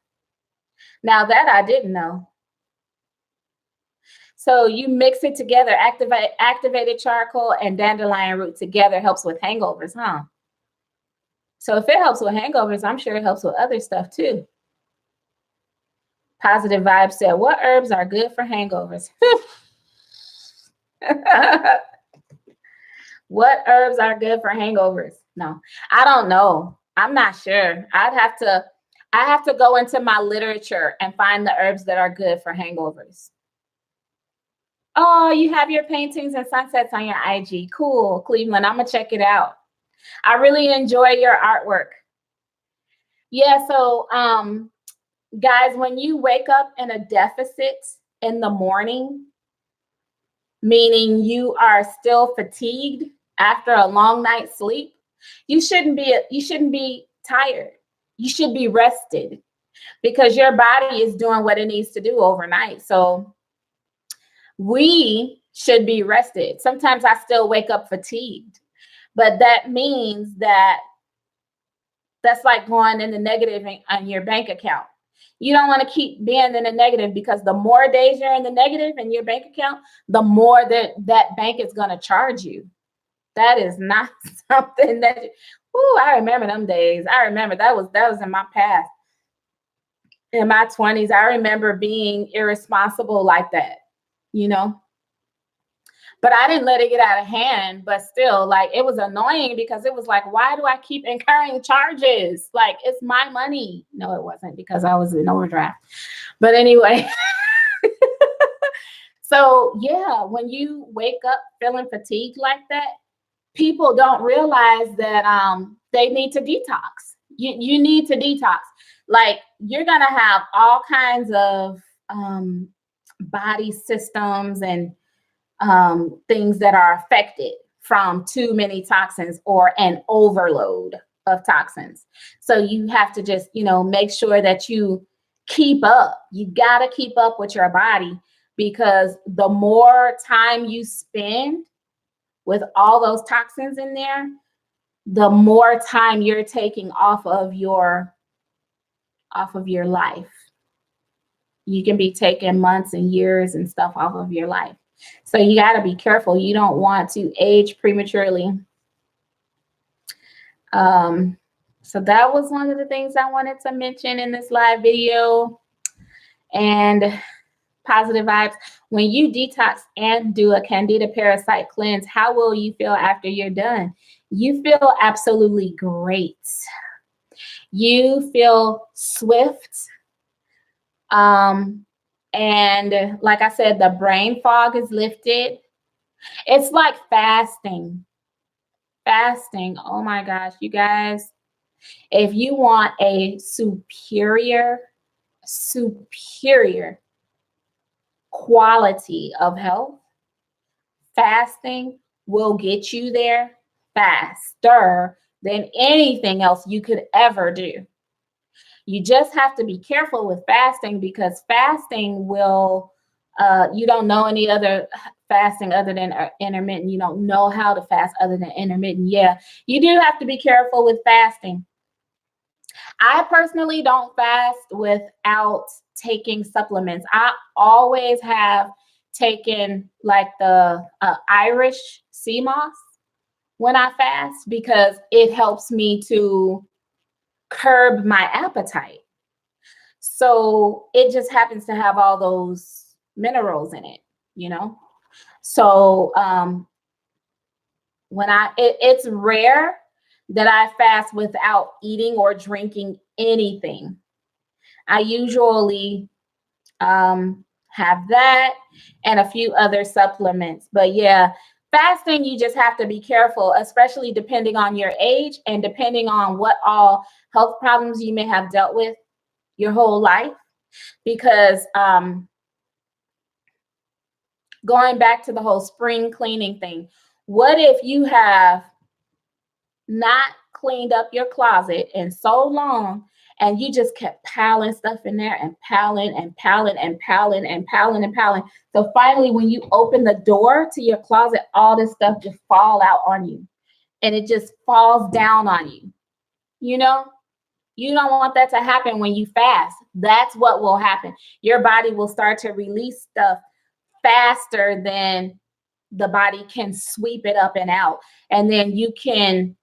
Now that I didn't know. So you mix it together, activated charcoal and dandelion root together helps with hangovers, huh? So if it helps with hangovers, I'm sure it helps with other stuff too. Positive Vibes said, what herbs are good for hangovers? What herbs are good for hangovers? No, I don't know. I'm not sure. I have to go into my literature and find the herbs that are good for hangovers. Oh, you have your paintings and sunsets on your IG. Cool, Cleveland. I'm going to check it out. I really enjoy your artwork. Yeah, so guys, when you wake up in a deficit in the morning, meaning you are still fatigued after a long night's sleep, you shouldn't be tired. You should be rested because your body is doing what it needs to do overnight. So we should be rested. Sometimes I still wake up fatigued, but that means that's like going in the negative on your bank account. You don't want to keep being in the negative because the more days you're in the negative in your bank account, the more that bank is going to charge you. That is not something that, I remember them days. I remember that was in my past. In my 20s, I remember being irresponsible like that, But I didn't let it get out of hand. But still, like, it was annoying because it was like, why do I keep incurring charges? Like, it's my money. No, it wasn't because I was in overdraft. But anyway. So, yeah, when you wake up feeling fatigued like that, people don't realize that they need to detox. You need to detox. Like, you're going to have all kinds of body systems and things that are affected from too many toxins or an overload of toxins. So you have to just, make sure that you keep up. You got to keep up with your body because the more time you spend with all those toxins in there, the more time you're taking off of your life. You can be taking months and years and stuff off of your life. So you got to be careful. You don't want to age prematurely. So that was one of the things I wanted to mention in this live video. And positive vibes. When you detox and do a candida parasite cleanse, how will you feel after you're done? You feel absolutely great. You feel swift. And like I said, the brain fog is lifted. It's like fasting. Fasting. Oh my gosh, you guys. If you want a superior quality of health, fasting will get you there faster than anything else you could ever do. You just have to be careful with fasting, because fasting will, you don't know any other fasting other than intermittent. You don't know how to fast other than intermittent. Yeah, you do have to be careful with fasting. I personally don't fast without taking supplements. I always have taken like the Irish sea moss when I fast, because it helps me to curb my appetite. So it just happens to have all those minerals in it, you know? So it's rare that I fast without eating or drinking anything. I usually have that and a few other supplements. But yeah, fasting, you just have to be careful, especially depending on your age and depending on what all health problems you may have dealt with your whole life. Because going back to the whole spring cleaning thing, what if you have not cleaned up your closet in so long, and you just kept piling stuff in there and piling and piling and piling and piling and piling? So finally, when you open the door to your closet, all this stuff just fall out on you, and it just falls down on you. You know, you don't want that to happen when you fast. That's what will happen. Your body will start to release stuff faster than the body can sweep it up and out. And then you can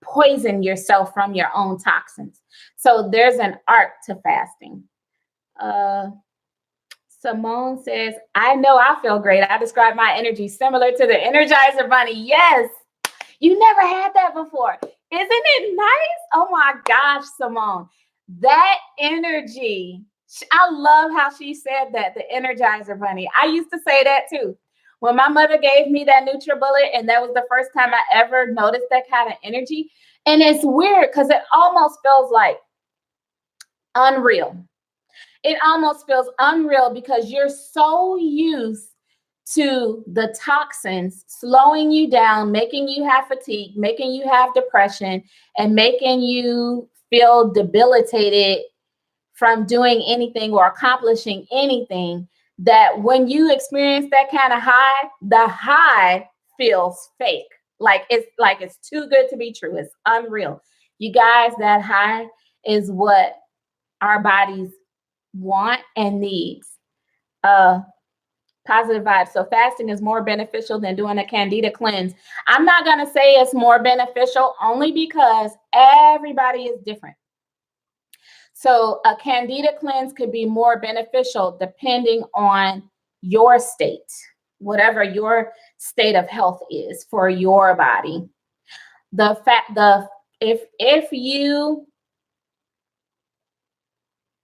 poison yourself from your own toxins. So there's an art to fasting. Simone says, I know I feel great. I describe my energy similar to the Energizer Bunny. Yes, you never had that before. Isn't it nice? Oh my gosh, Simone. That energy. I love how she said that, the Energizer Bunny. I used to say that too. When my mother gave me that NutriBullet, and that was the first time I ever noticed that kind of energy. And it's weird because it almost feels like unreal. It almost feels unreal because you're so used to the toxins slowing you down, making you have fatigue, making you have depression, and making you feel debilitated from doing anything or accomplishing anything, that when you experience that kind of high, the high feels fake. It's too good to be true. It's unreal. You guys, that high is what our bodies want and needs. Positive vibes. So fasting is more beneficial than doing a candida cleanse. I'm not going to say it's more beneficial, only because everybody is different. So a candida cleanse could be more beneficial depending on your state, whatever your state of health is for your body. If you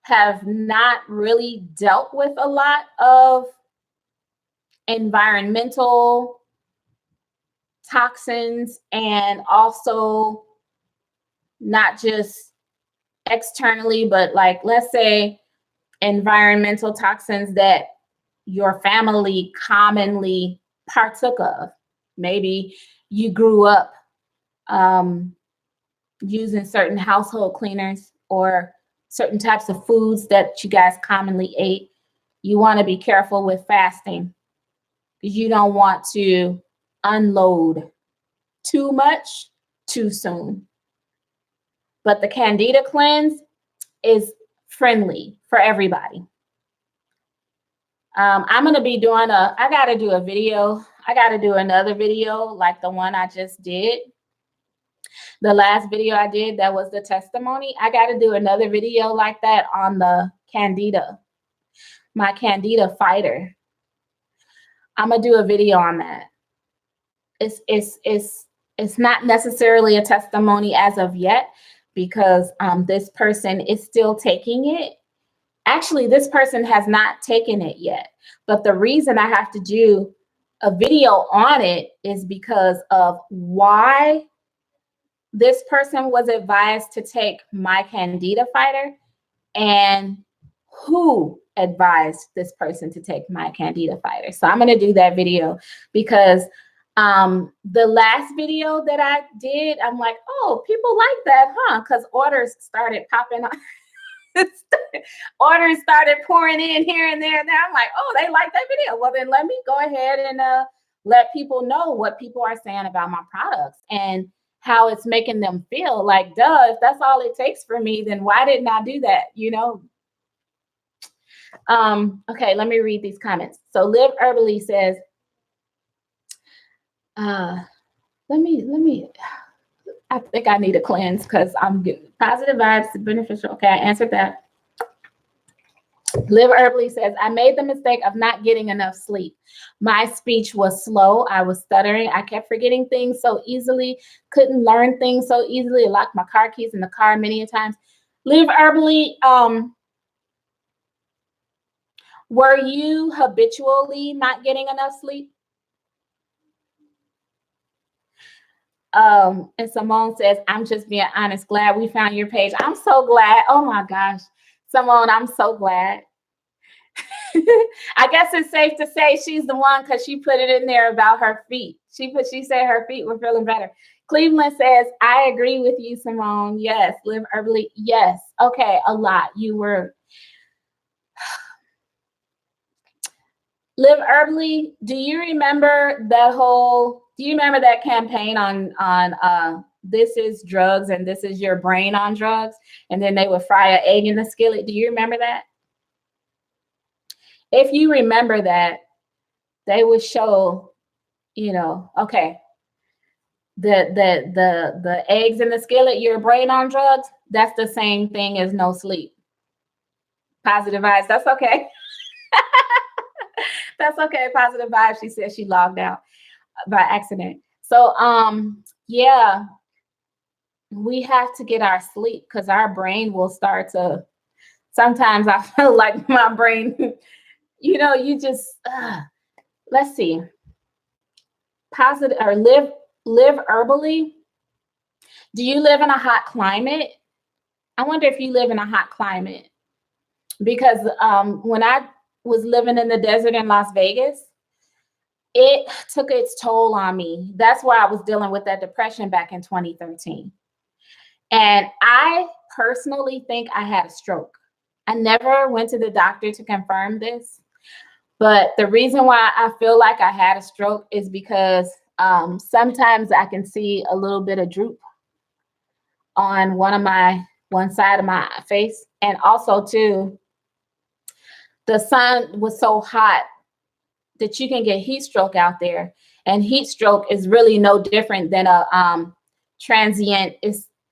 have not really dealt with a lot of environmental toxins, and also not just externally, but like, let's say, environmental toxins that your family commonly partook of. Maybe you grew up using certain household cleaners or certain types of foods that you guys commonly ate. You want to be careful with fasting because you don't want to unload too much too soon. But the Candida cleanse is friendly for everybody. I'm going to be doing I got to do a video. I got to do another video like the one I just did. The last video I did, that was the testimony. I got to do another video like that on the Candida, my Candida fighter. I'm going to do a video on that. It's not necessarily a testimony as of yet because this person is still taking it. Actually, this person has not taken it yet. But the reason I have to do a video on it is because of why this person was advised to take my Candida fighter and who advised this person to take my Candida fighter. So I'm going to do that video because the last video that I did, I'm like, oh, people like that, huh? Because orders started popping on. Orders started pouring in here and there and there. I'm like, oh, they like that video. Well, then let me go ahead and let people know what people are saying about my products and how it's making them feel. Like, duh, if that's all it takes for me, then why didn't I do that? You know? Okay, let me read these comments. So Live Herbally says, let me I think I need a cleanse because I'm getting positive vibes, beneficial. Okay, I answered that. Live Herbally says, I made the mistake of not getting enough sleep. My speech was slow. I was stuttering. I kept forgetting things so easily, couldn't learn things so easily. I locked my car keys in the car many a times. Live Herbally, were you habitually not getting enough sleep? And Simone says, I'm just being honest. Glad we found your page. I'm so glad. Oh my gosh. Simone, I'm so glad. I guess it's safe to say she's the one because she put it in there about her feet. She said her feet were feeling better. Cleveland says, I agree with you, Simone. Yes. Live Herbally. Yes. Okay. A lot. You were. Live Herbally. Do you remember that campaign on this is drugs and this is your brain on drugs? And then they would fry an egg in the skillet. Do you remember that? If you remember that, they would show, you know, okay, the eggs in the skillet, your brain on drugs, that's the same thing as no sleep. Positive vibes, that's okay. That's okay, positive vibes. She said she logged out by accident. So yeah, we have to get our sleep because our brain will start to, sometimes I feel like my brain, you know, you just let's see. Positive or live herbally. Do you live in a hot climate? I wonder if you live in a hot climate. Because when I was living in the desert in Las Vegas, it took its toll on me. That's why I was dealing with that depression back in 2013. And I personally think I had a stroke. I never went to the doctor to confirm this. But the reason why I feel like I had a stroke is because sometimes I can see a little bit of droop on one side of my face. And also too, the sun was so hot that you can get heat stroke out there. And heat stroke is really no different than a transient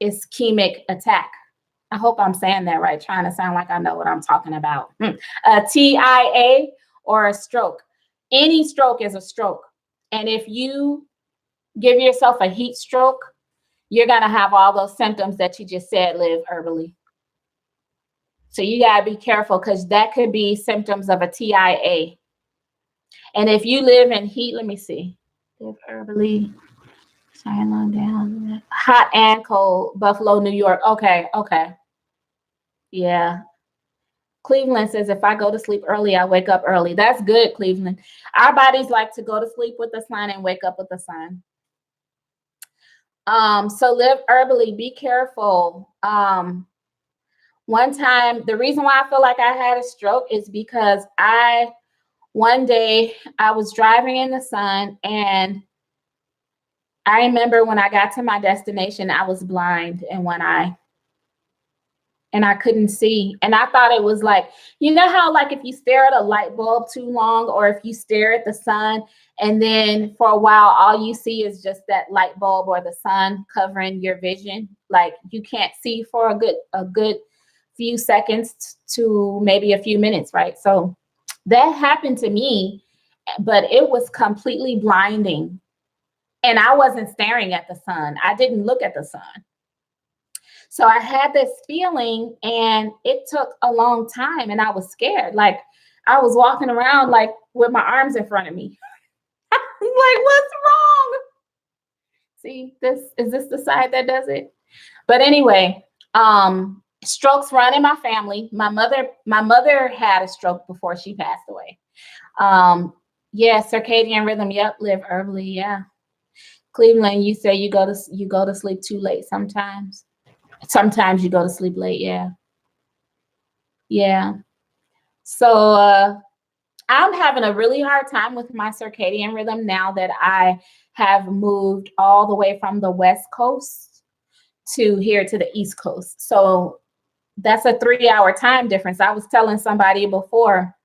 ischemic attack. I hope I'm saying that right, trying to sound like I know what I'm talking about. A TIA or a stroke. Any stroke is a stroke. And if you give yourself a heat stroke, you're going to have all those symptoms that you just said, Live Herbally. So you got to be careful because that could be symptoms of a TIA. And if you live in heat, let me see. Live Herbally. Sorry, long down. Hot and cold, Buffalo, New York. Okay. Yeah. Cleveland says, if I go to sleep early, I wake up early. That's good, Cleveland. Our bodies like to go to sleep with the sun and wake up with the sun. So Live Herbally, be careful. One time, the reason why I feel like I had a stroke is because one day I was driving in the sun, and I remember when I got to my destination, I was blind in one eye and I couldn't see. And I thought it was like, you know how like if you stare at a light bulb too long, or if you stare at the sun and then for a while, all you see is just that light bulb or the sun covering your vision. Like you can't see for a good few seconds to maybe a few minutes, right? So that happened to me, but it was completely blinding. And I wasn't staring at the sun. I didn't look at the sun. So I had this feeling, and it took a long time, and I was scared. Like I was walking around like with my arms in front of me. Like, what's wrong? See, this the side that does it? But anyway, strokes run in my family. My mother had a stroke before she passed away. Yeah, circadian rhythm. Yep, live early. Yeah. Cleveland, you say you go to sleep too late sometimes. Sometimes you go to sleep late. Yeah. Yeah. So I'm having a really hard time with my circadian rhythm now that I have moved all the way from the West Coast to here to the East Coast. So that's a 3-hour time difference. I was telling somebody before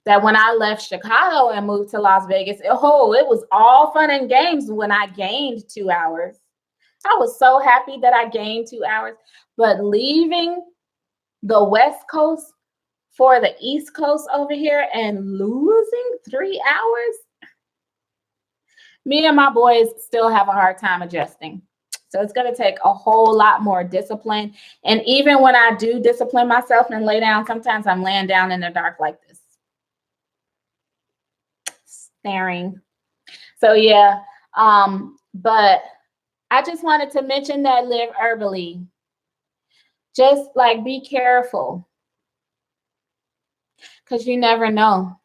that when I left Chicago and moved to Las Vegas, it was all fun and games when I gained 2 hours. I was so happy that I gained 2 hours. But leaving the West Coast for the East Coast over here and losing 3 hours, me and my boys still have a hard time adjusting. So it's going to take a whole lot more discipline. And even when I do discipline myself and lay down, sometimes I'm laying down in the dark like this, staring. So yeah, but I just wanted to mention that live herbally. Just like be careful, because you never know.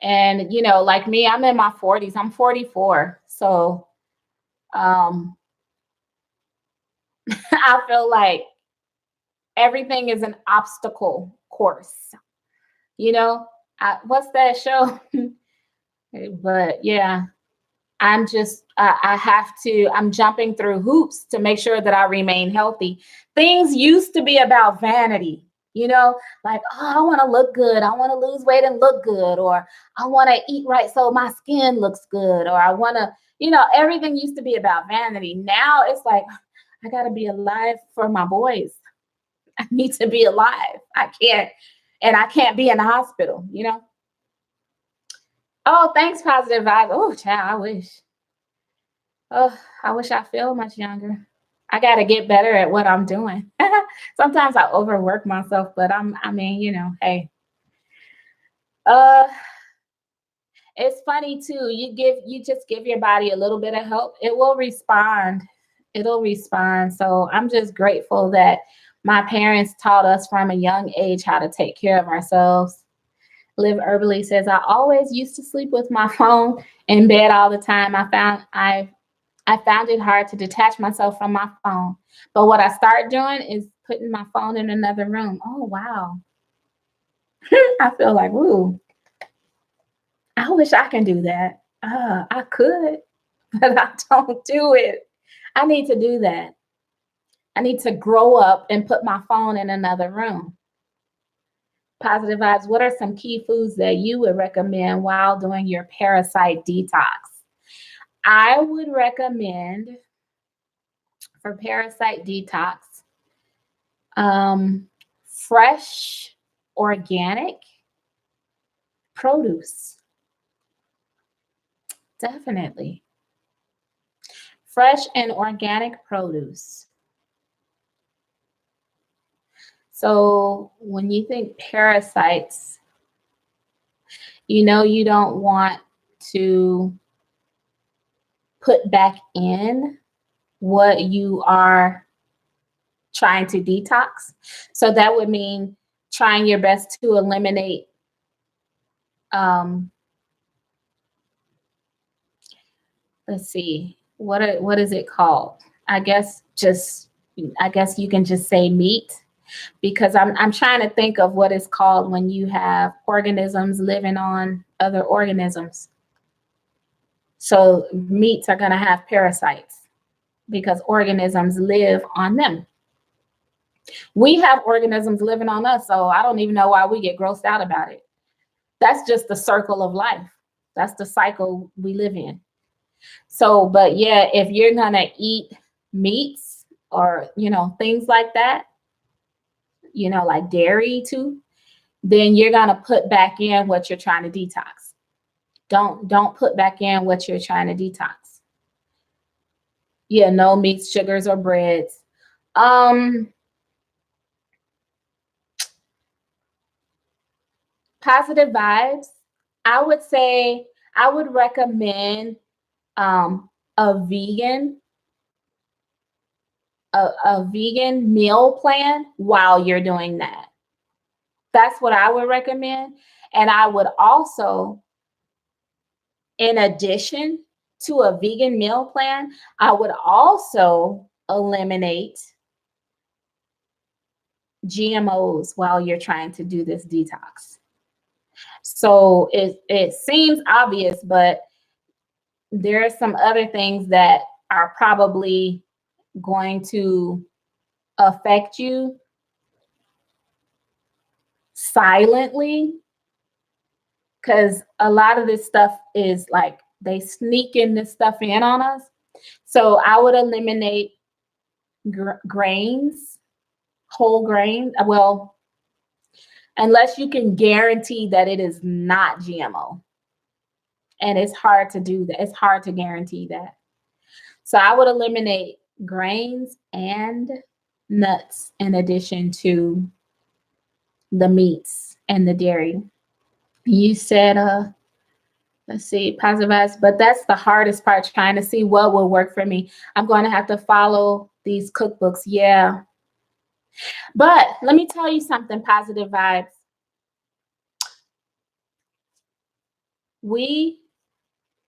And like me, I'm in my 40s. I'm 44. So I feel like everything is an obstacle course. What's that show? But yeah, I'm jumping through hoops to make sure that I remain healthy. Things used to be about vanity, like, oh, I want to look good. I want to lose weight and look good, or I want to eat right so my skin looks good, or I want to, everything used to be about vanity. Now it's like, I got to be alive for my boys. I need to be alive. I can't be in the hospital. Oh, thanks, positive vibes. Oh, child, I wish. Oh, I wish I feel much younger. I got to get better at what I'm doing. Sometimes I overwork myself, but hey. Uh, it's funny too. You just give your body a little bit of help, it will respond. It'll respond. So I'm just grateful that my parents taught us from a young age how to take care of ourselves. Live Herbally says, I always used to sleep with my phone in bed all the time. I found it hard to detach myself from my phone. But what I started doing is putting my phone in another room. Oh, wow. I feel like, ooh, I wish I can do that. I could, but I don't do it. I need to do that. I need to grow up and put my phone in another room. Positive vibes. What are some key foods that you would recommend while doing your parasite detox? I would recommend for parasite detox, fresh, organic produce. Definitely. Fresh and organic produce. So when you think parasites, you don't want to put back in what you are trying to detox. So that would mean trying your best to eliminate let's see, what is it called? I guess just I guess you can just say meat, because I'm trying to think of what it's called when you have organisms living on other organisms. So meats are going to have parasites because organisms live on them. We have organisms living on us, so I don't even know why we get grossed out about it. That's just the circle of life. That's the cycle we live in. So, but yeah, if you're going to eat meats or, things like that, like dairy too, then you're going to put back in what you're trying to detox. Don't put back in what you're trying to detox. Yeah, no meats, sugars, or breads. Positive vibes. I would say I would recommend a vegan a vegan meal plan while you're doing that. That's what I would recommend. And I would also, in addition to a vegan meal plan, I would also eliminate GMOs while you're trying to do this detox. So it seems obvious, but there are some other things that are probably going to affect you silently, because a lot of this stuff is like they sneak in this stuff in on us. So I would eliminate grains, whole grains. Well, unless you can guarantee that it is not GMO. And it's hard to do that. It's hard to guarantee that. So I would eliminate grains and nuts in addition to the meats and the dairy. You said, let's see, positive vibes, but that's the hardest part, trying to see what will work for me. I'm going to have to follow these cookbooks. Yeah. But let me tell you something, positive vibes. We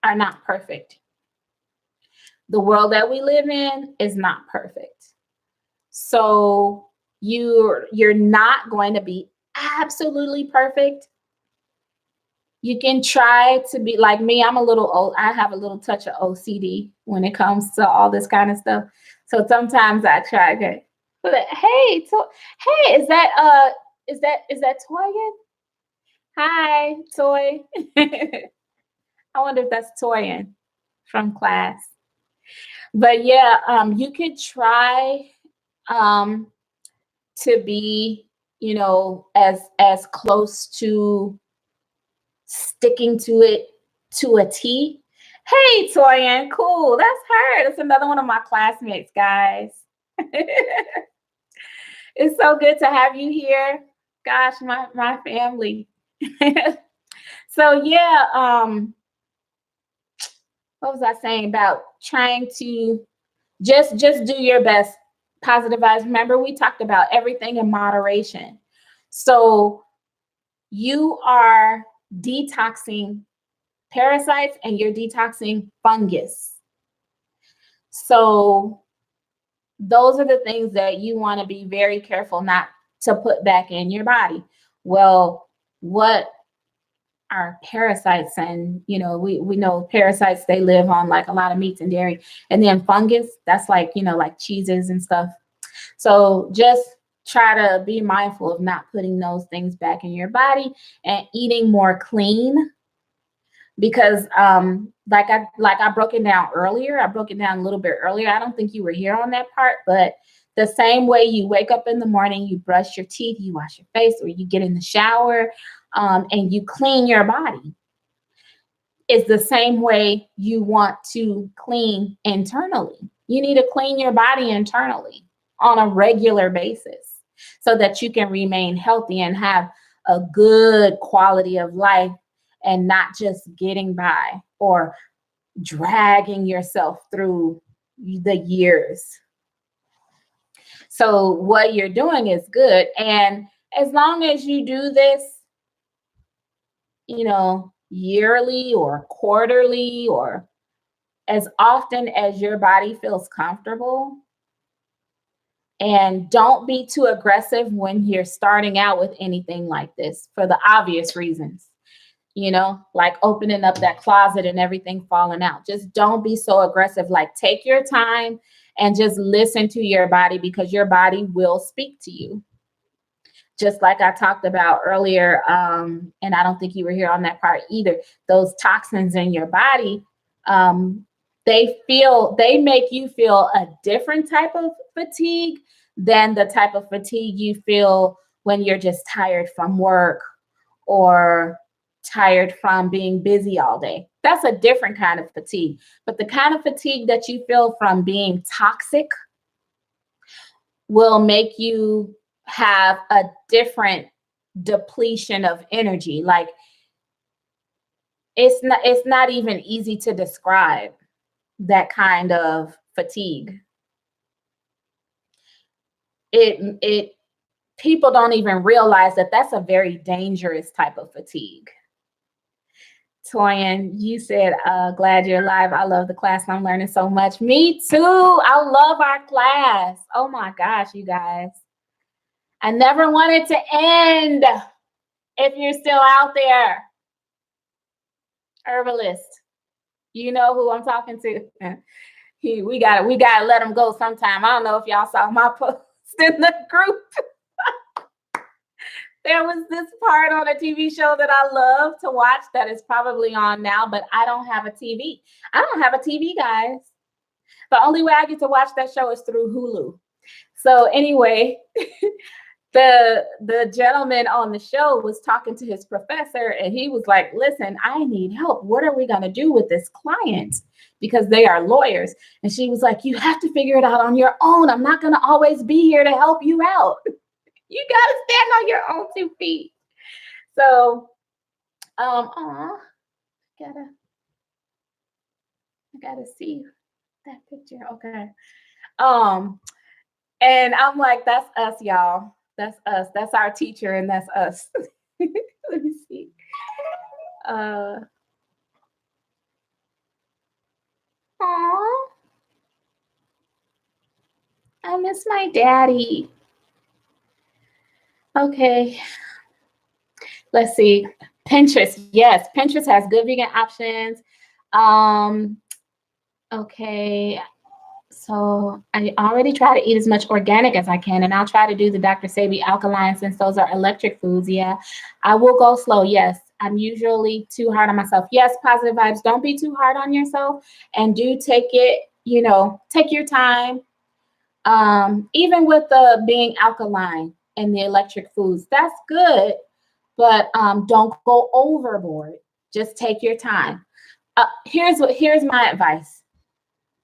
are not perfect. The world that we live in is not perfect. So you're not going to be absolutely perfect. You can try to be like me. I'm a little old. I have a little touch of OCD when it comes to all this kind of stuff. So sometimes I try. Okay, but hey, hey, is that Toya? Hi, Toy. I wonder if that's Toyin from class. But yeah, you could try um, to be, as close to sticking to it to a T. Hey, Toyin, cool. That's her. That's another one of my classmates, guys. It's so good to have you here. Gosh, my family. So yeah, what was I saying about trying to just do your best? Positive vibes. Remember, we talked about everything in moderation. So you are detoxing parasites and you're detoxing fungus. So those are the things that you want to be very careful not to put back in your body. Well, what are parasites? And we know parasites, they live on like a lot of meats and dairy. And then fungus, that's like like cheeses and stuff. So just try to be mindful of not putting those things back in your body and eating more clean, because like I broke it down earlier. I broke it down a little bit earlier. I don't think you were here on that part, but the same way you wake up in the morning, you brush your teeth, you wash your face, or you get in the shower, and you clean your body, is the same way you want to clean internally. You need to clean your body internally on a regular basis so that you can remain healthy and have a good quality of life, and not just getting by or dragging yourself through the years. So what you're doing is good. And as long as you do this, yearly or quarterly, or as often as your body feels comfortable, And don't be too aggressive when you're starting out with anything like this for the obvious reasons, like opening up that closet and everything falling out. Just don't be so aggressive. Like, take your time and just listen to your body, because your body will speak to you. Just like I talked about earlier, and I don't think you were here on that part either, those toxins in your body, they make you feel a different type of fatigue than the type of fatigue you feel when you're just tired from work or tired from being busy all day. That's a different kind of fatigue. But the kind of fatigue that you feel from being toxic will make you have a different depletion of energy. Like, it's not even easy to describe that kind of fatigue. It people don't even realize that that's a very dangerous type of fatigue. Toyin, you said, glad you're live. I love the class. I'm learning so much. Me too. I love our class. Oh my gosh, you guys. I never want it to end. If you're still out there, herbalist, you know who I'm talking to. We gotta let him go sometime. I don't know if y'all saw my post in the group. There was this part on a TV show that I love to watch that is probably on now, but I don't have a TV. I don't have a TV, guys. The only way I get to watch that show is through Hulu. So anyway, the gentleman on the show was talking to his professor, and he was like, listen, I need help. What are we going to do with this client? Because they are lawyers. And she was like, you have to figure it out on your own. I'm not going to always be here to help you out. You got to stand on your own 2 feet. So, I gotta see that picture. Okay. And I'm like, that's us, y'all. That's us. That's our teacher, and that's us. Let me see. Aw. I miss my daddy. Okay. Let's see. Pinterest. Yes, Pinterest has good vegan options. Okay. So I already try to eat as much organic as I can, and I'll try to do the Dr. Sebi alkaline, since those are electric foods. Yeah, I will go slow. Yes, I'm usually too hard on myself. Yes, positive vibes. Don't be too hard on yourself, and do take it, take your time. Even with the being alkaline and the electric foods, that's good, but don't go overboard. Just take your time. Here's my advice.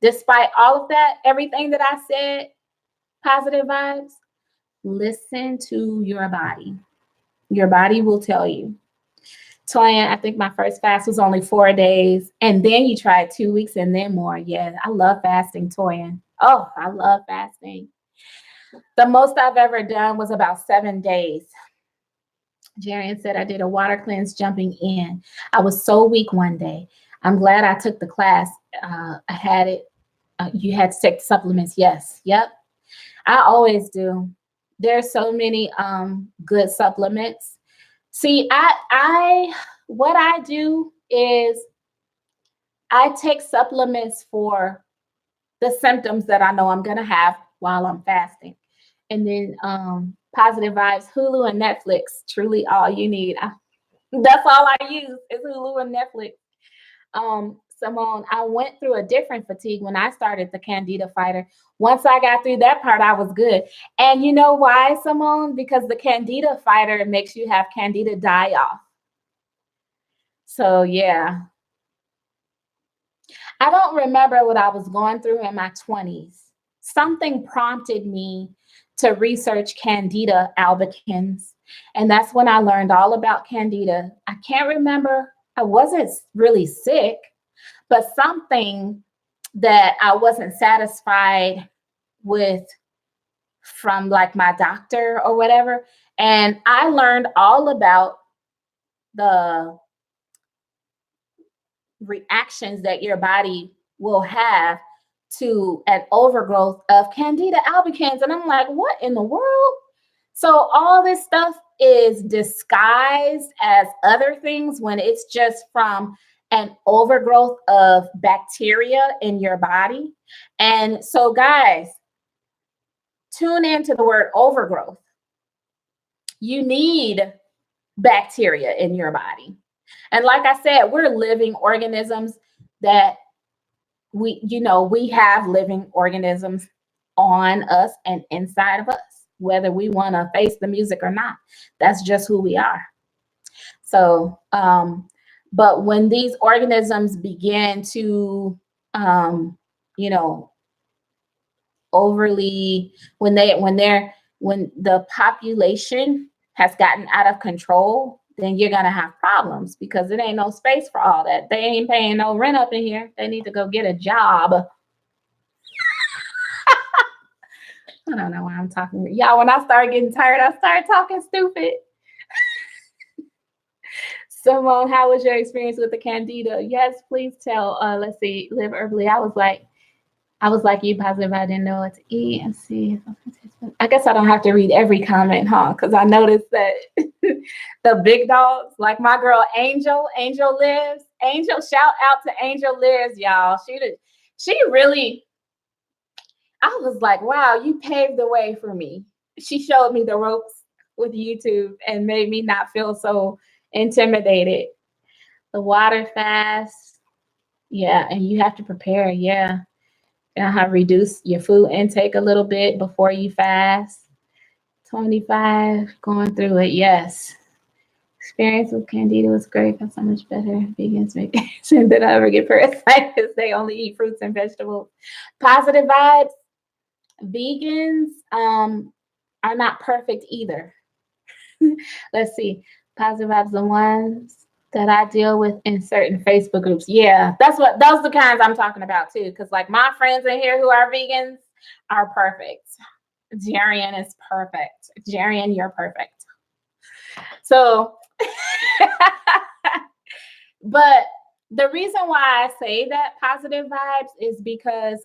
Despite all of that, everything that I said, positive vibes, listen to your body. Your body will tell you. Toyin, I think my first fast was only 4 days, and then you tried 2 weeks and then more. Yeah, I love fasting, Toyin. Oh, I love fasting. The most I've ever done was about 7 days. Jarian said I did a water cleanse jumping in. I was so weak one day. I'm glad I took the class. I had it. You had to take supplements. Yes. Yep. I always do. There's so many good supplements. See, what I do is I take supplements for the symptoms that I know I'm gonna have while I'm fasting. And then positive vibes, Hulu and Netflix, truly all you need. That's all I use is Hulu and Netflix. Simone, I went through a different fatigue when I started the Candida fighter. Once I got through that part, I was good. And you know why, Simone? Because the Candida fighter makes you have Candida die off. So yeah. I don't remember what I was going through in my 20s. Something prompted me to research Candida albicans. And that's when I learned all about Candida. I can't remember. I wasn't really sick, but something that I wasn't satisfied with from like my doctor or whatever. And I learned all about the reactions that your body will have to an overgrowth of Candida albicans. And I'm like, what in the world? So all this stuff is disguised as other things when it's just from an overgrowth of bacteria in your body. And so, guys, tune into the word overgrowth. You need bacteria in your body. And like I said, we're living organisms that we have living organisms on us and inside of us, whether we want to face the music or not. That's just who we are. So, but when these organisms begin to, overly, when the population has gotten out of control, then you're going to have problems because it ain't no space for all that. They ain't paying no rent up in here. They need to go get a job. I don't know why I'm talking. Y'all, when I start getting tired, I start talking stupid. Simone, how was your experience with the Candida? Yes, please tell. Let's see, Live Herbally. I was like you, positive. I didn't know what to eat and see. I guess I don't have to read every comment, huh? Because I noticed that the big dogs, like my girl Angel Lives. Angel, shout out to Angel Lives, y'all. She really, I was like, wow, you paved the way for me. She showed me the ropes with YouTube and made me not feel so intimidated. The water fast. Yeah, and you have to prepare. Yeah. Reduce your food intake a little bit before you fast. 25, going through it. Yes. Experience with Candida was great. Got so much better. Vegans make sure that I ever get parasitis. They only eat fruits and vegetables. Positive vibes. Vegans are not perfect either. Let's see. Positive vibes, the ones that I deal with in certain Facebook groups. Yeah, those are the kinds I'm talking about too. Because like my friends in here who are vegans are perfect. Jarian is perfect. Jarian, you're perfect. So, but the reason why I say that positive vibes is because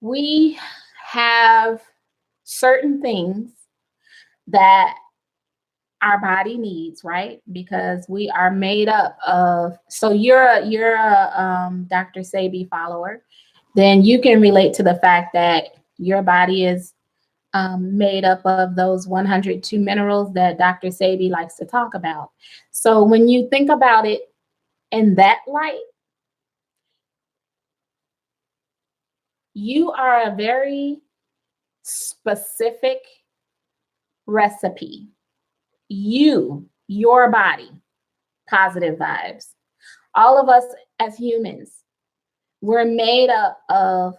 we have certain things that our body needs, right? Because we are made up of, so you're a Dr. Sebi follower, then you can relate to the fact that your body is made up of those 102 minerals that Dr. Sebi likes to talk about. So when you think about it in that light, you are a very specific recipe. Your body, positive vibes. All of us as humans, we're made up of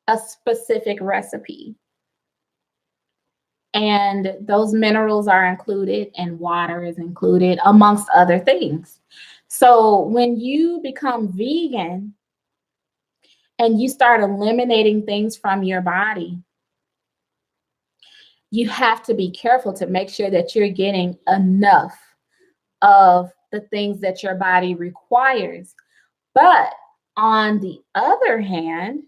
a specific recipe. And those minerals are included and water is included amongst other things. So when you become vegan and you start eliminating things from your body, you have to be careful to make sure that you're getting enough of the things that your body requires. But on the other hand,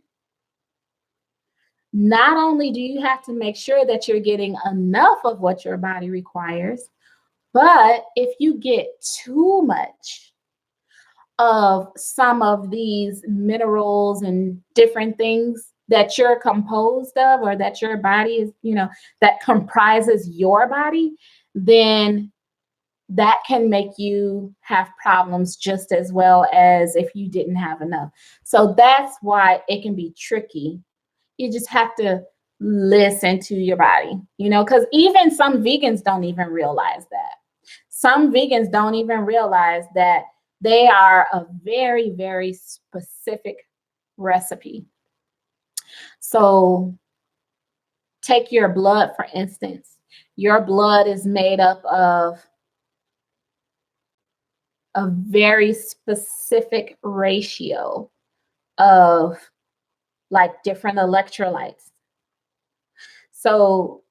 not only do you have to make sure that you're getting enough of what your body requires, but if you get too much of some of these minerals and different things that you're composed of, or that your body is, that comprises your body, then that can make you have problems just as well as if you didn't have enough. So that's why it can be tricky. You just have to listen to your body, because even some vegans don't even realize that. Some vegans don't even realize that they are a very, very specific recipe. So take your blood, for instance. Your blood is made up of a very specific ratio of different electrolytes. So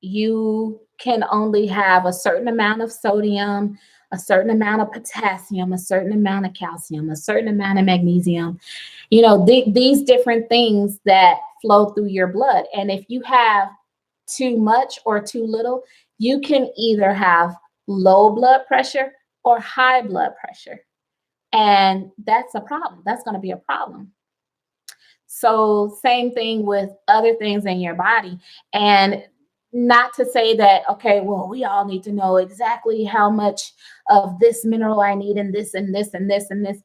you can only have a certain amount of sodium, a certain amount of potassium, a certain amount of calcium, a certain amount of magnesium, these different things that flow through your blood. And if you have too much or too little, you can either have low blood pressure or high blood pressure. And that's a problem. That's going to be a problem. So same thing with other things in your body. And not to say that, okay, well, we all need to know exactly how much of this mineral I need and this and this and this and this.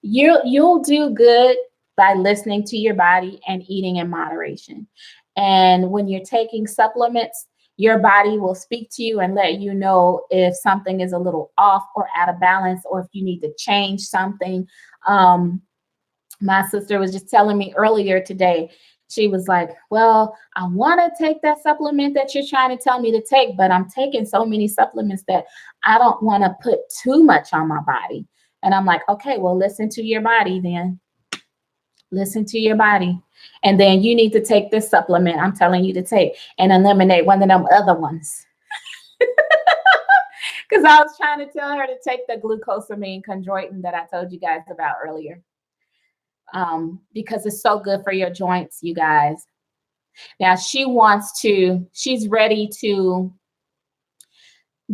You'll do good by listening to your body and eating in moderation. And when you're taking supplements, your body will speak to you and let you know if something is a little off or out of balance, or if you need to change something. My sister was just telling me earlier today, she was like, well, I want to take that supplement that you're trying to tell me to take, but I'm taking so many supplements that I don't want to put too much on my body. And I'm like, okay, well, listen to your body then. Listen to your body. And then you need to take this supplement I'm telling you to take and eliminate one of them other ones. Because I was trying to tell her to take the glucosamine chondroitin that I told you guys about earlier. Because it's so good for your joints, you guys. Now she's ready to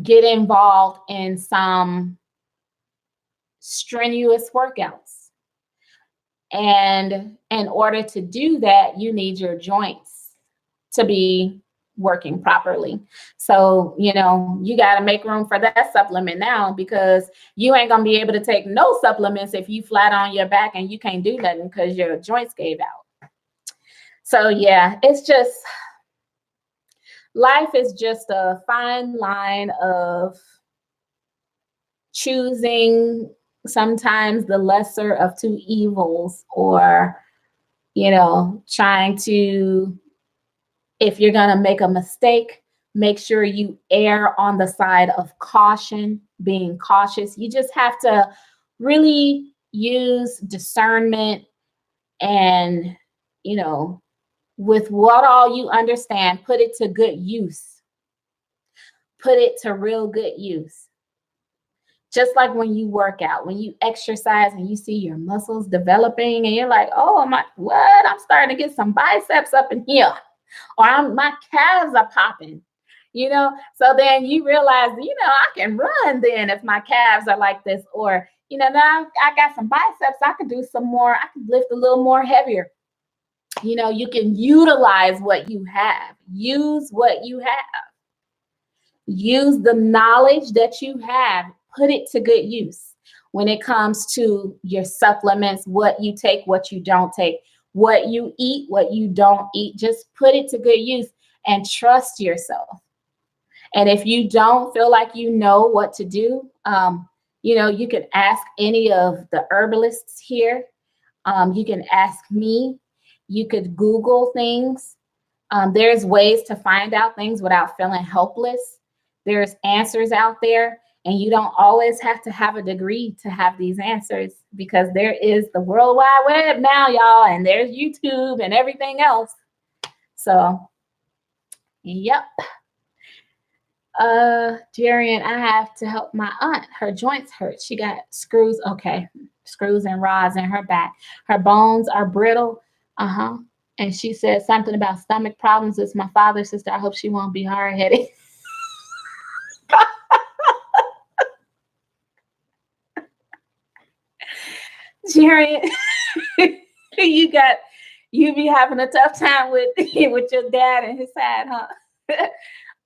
get involved in some strenuous workouts. And in order to do that, you need your joints to be working properly. So, you got to make room for that supplement now, because you ain't going to be able to take no supplements if you flat on your back and you can't do nothing because your joints gave out. So, yeah, it's just, life is just a fine line of choosing sometimes the lesser of two evils, or, trying to, if you're going to make a mistake, make sure you err on the side of caution, being cautious. You just have to really use discernment and, with what all you understand, put it to good use. Put it to real good use. Just like when you work out, when you exercise and you see your muscles developing and you're like, oh, I'm starting to get some biceps up in here. Or my calves are popping, so then you realize, I can run then if my calves are like this, or, now I got some biceps, I could do some more, I could lift a little more heavier. You can utilize what you have, use what you have, use the knowledge that you have, put it to good use when it comes to your supplements, what you take, what you don't take, what you eat, what you don't eat. Just put it to good use and trust yourself. And if you don't feel like you know what to do, you can ask any of the herbalists here. You can ask me. You could Google things. There's ways to find out things without feeling helpless. There's answers out there. And you don't always have to have a degree to have these answers, because there is the World Wide Web now, y'all, and there's YouTube and everything else. So, yep. Jarian, I have to help my aunt. Her joints hurt. She got screws. Okay. Screws and rods in her back. Her bones are brittle. And she said something about stomach problems. It's my father's sister. I hope she won't be hard-headed. Jerry, you be having a tough time with your dad and his side,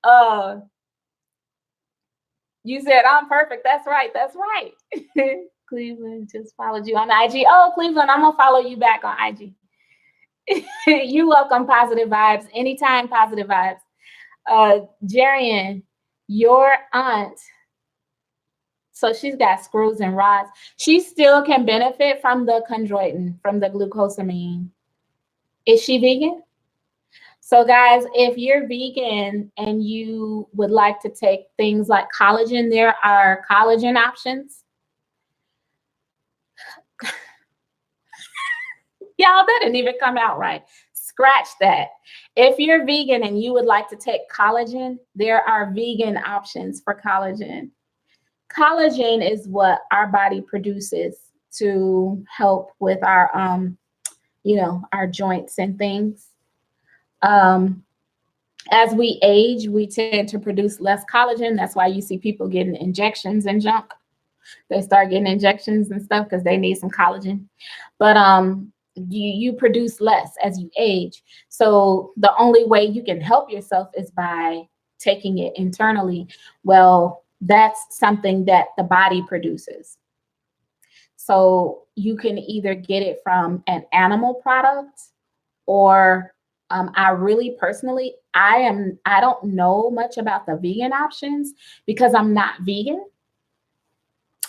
huh? You said I'm perfect. That's right. Cleveland just followed you on IG. Oh, Cleveland, I'm gonna follow you back on IG. You're welcome. Positive vibes. Anytime, positive vibes. Jarian, your aunt. So she's got screws and rods. She still can benefit from the chondroitin, from the glucosamine. Is she vegan? So guys, if you're vegan and you would like to take things like collagen, there are collagen options. Y'all, that didn't even come out right. scratch that. If you're vegan and you would like to take collagen, there are vegan options for collagen. Collagen is what our body produces to help with our our joints and things. As we age, we tend to produce less collagen. That's why you see people getting injections and junk. They start getting injections and stuff because they need some collagen. But you produce less as you age. So the only way you can help yourself is by taking it internally. Well, that's something that the body produces. So you can either get it from an animal product, or I really personally, I don't know much about the vegan options because I'm not vegan.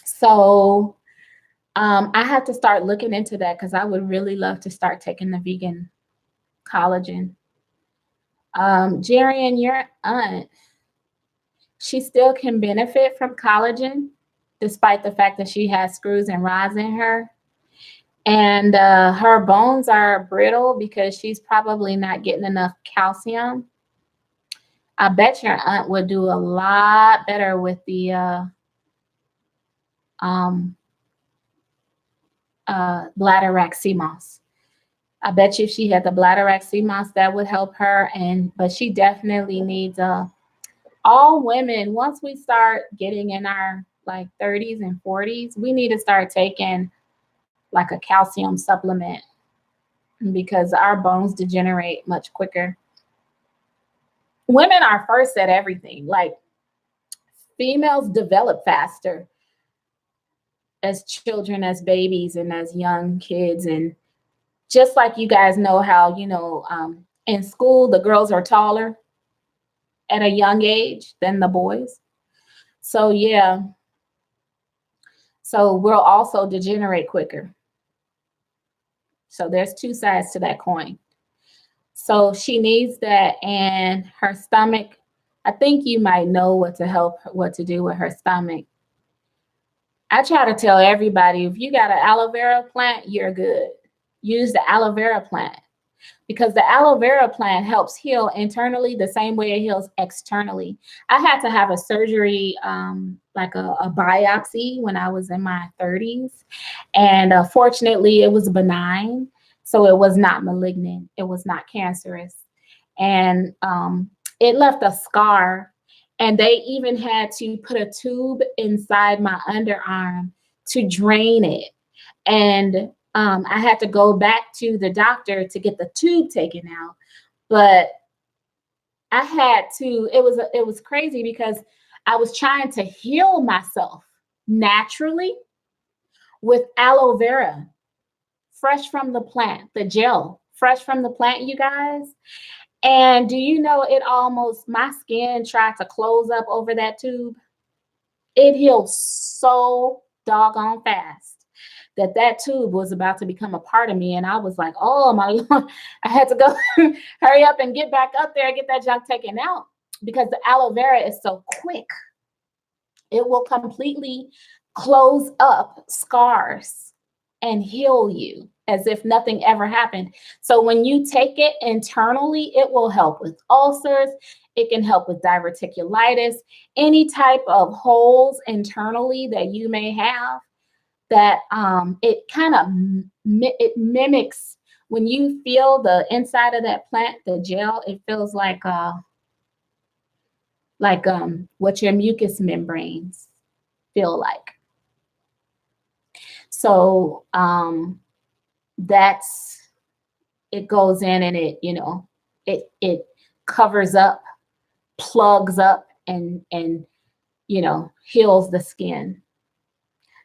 So I have to start looking into that because I would really love to start taking the vegan collagen. Jerry and your aunt, she still can benefit from collagen despite the fact that she has screws and rods in her. And her bones are brittle because she's probably not getting enough calcium. I bet your aunt would do a lot better with the bladder sea moss. I bet you if she had the bladder sea moss, that would help her. But she definitely needs all women, once we start getting in our like 30s and 40s, we need to start taking like a calcium supplement because our bones degenerate much quicker. Women are first at everything. Like females develop faster as children, as babies, and as young kids. And just like you guys know how, in school, the girls are taller at a young age than the boys. So yeah. So we'll also degenerate quicker. So there's two sides to that coin. So she needs that, and her stomach, I think you might know what to do with her stomach. I try to tell everybody, if you got an aloe vera plant, you're good. Use the aloe vera plant because the aloe vera plant helps heal internally the same way it heals externally. I had to have a surgery, like a biopsy when I was in my 30s. And fortunately, it was benign. So it was not malignant. It was not cancerous. And it left a scar. And they even had to put a tube inside my underarm to drain it. And I had to go back to the doctor to get the tube taken out. But I had to, it was crazy because I was trying to heal myself naturally with aloe vera, fresh from the plant, the gel, fresh from the plant, you guys. And do you know, my skin tried to close up over that tube. It healed so doggone fast that tube was about to become a part of me. And I was like, oh my Lord, I had to go hurry up and get back up there and get that junk taken out because the aloe vera is so quick. It will completely close up scars and heal you as if nothing ever happened. So when you take it internally, it will help with ulcers. It can help with diverticulitis, any type of holes internally that you may have. That it kind of it mimics when you feel the inside of that plant, the gel. It feels like what your mucous membranes feel like. So it goes in and it covers up, plugs up, and heals the skin.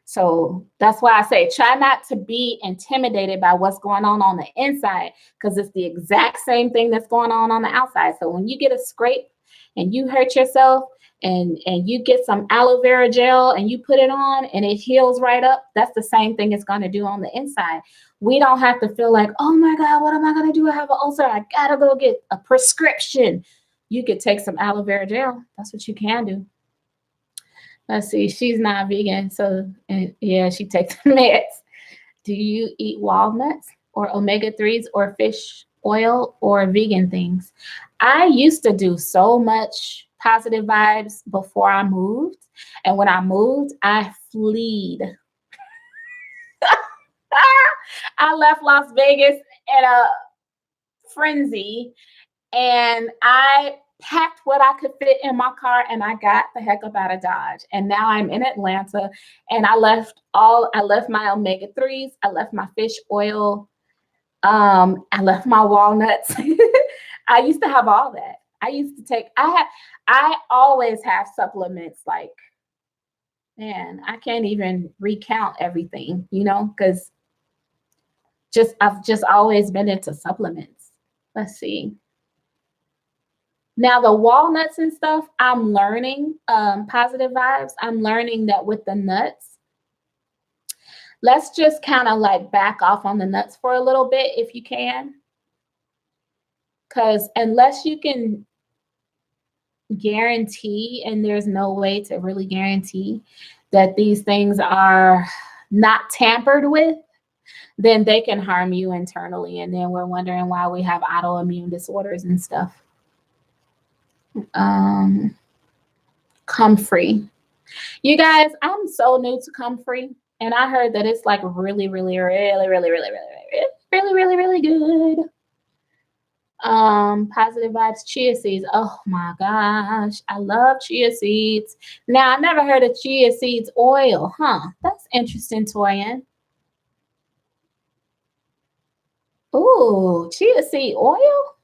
So that's why I say try not to be intimidated by what's going on the inside, because it's the exact same thing that's going on the outside. So when you get a scrape and you hurt yourself and you get some aloe vera gel and you put it on and it heals right up, that's the same thing it's going to do on the inside. We don't have to feel like, oh my God, what am I going to do? I have an ulcer. I got to go get a prescription. You could take some aloe vera gel. That's what you can do. Let's see, she's not vegan, so yeah, she takes meds. Do you eat walnuts or omega-3s or fish oil or vegan things. I used to do so much positive vibes before I moved. And when I moved, I fled. I left Las Vegas in a frenzy and I packed what I could fit in my car and I got the heck up out of Dodge. And now I'm in Atlanta and I left my omega-3s, I left my fish oil, I left my walnuts. I used to have all that. I always have supplements like, man, I can't even recount everything, because I've just always been into supplements. Let's see. Now the walnuts and stuff, I'm learning positive vibes. I'm learning that with the nuts, let's just kind of like back off on the nuts for a little bit if you can. Because unless you can guarantee, and there's no way to really guarantee that these things are not tampered with, then they can harm you internally. And then we're wondering why we have autoimmune disorders and stuff. Comfrey. You guys, I'm so new to comfrey. And I heard that it's like really, really, really, really, really, really, really, really, really good. Positive vibes, chia seeds. Oh my gosh, I love chia seeds. Now I never heard of chia seeds oil, huh? That's interesting, Toyin. Ooh, chia seed oil.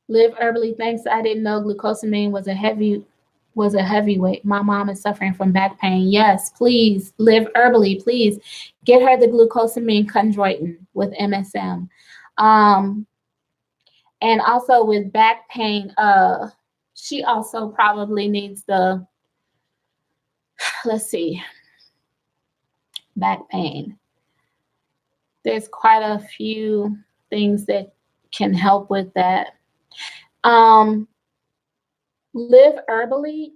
Live herbally. Thanks. I didn't know glucosamine was a heavyweight. My mom is suffering from back pain. Yes, please live herbally. Please get her the glucosamine chondroitin with MSM. And also with back pain, she also probably needs the, let's see, back pain. There's quite a few things that can help with that. Live herbally.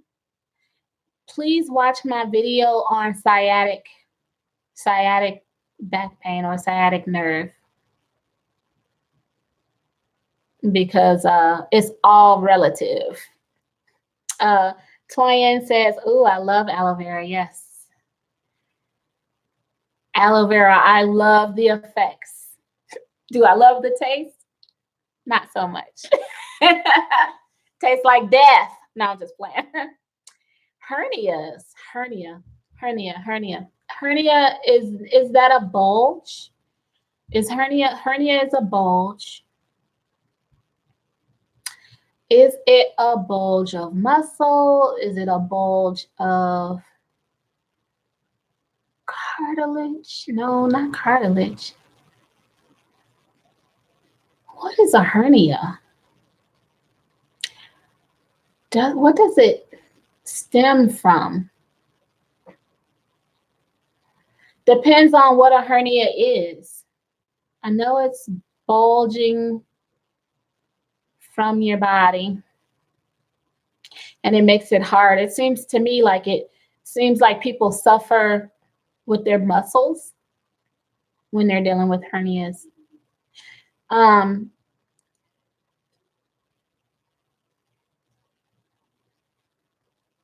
Please watch my video on sciatic back pain or sciatic nerve, because it's all relative. Toyin says, "Ooh, I love aloe vera." Yes, aloe vera. I love the effects. Do I love the taste? Not so much. Tastes like death. No, I'm just playing. Hernia. Is that a bulge? Is hernia is a bulge? Is it a bulge of muscle? Is it a bulge of cartilage? No, not cartilage. What is a hernia? What does it stem from? Depends on what a hernia is. I know it's bulging from your body and it makes it hard. It seems to me like people suffer with their muscles when they're dealing with hernias.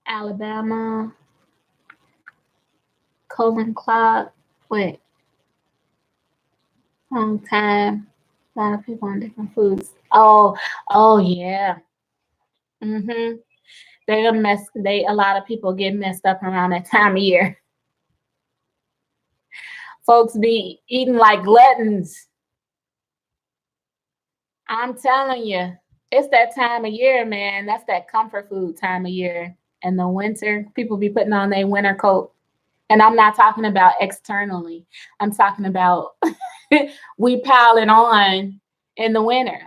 Alabama, colon clot. Wait, long time. A lot of people on different foods. Oh yeah. A lot of people get messed up around that time of year. Folks be eating like gluttons. I'm telling you, it's that time of year, man. That's that comfort food time of year. In the winter, people be putting on their winter coat. And I'm not talking about externally. I'm talking about we piling on in the winter.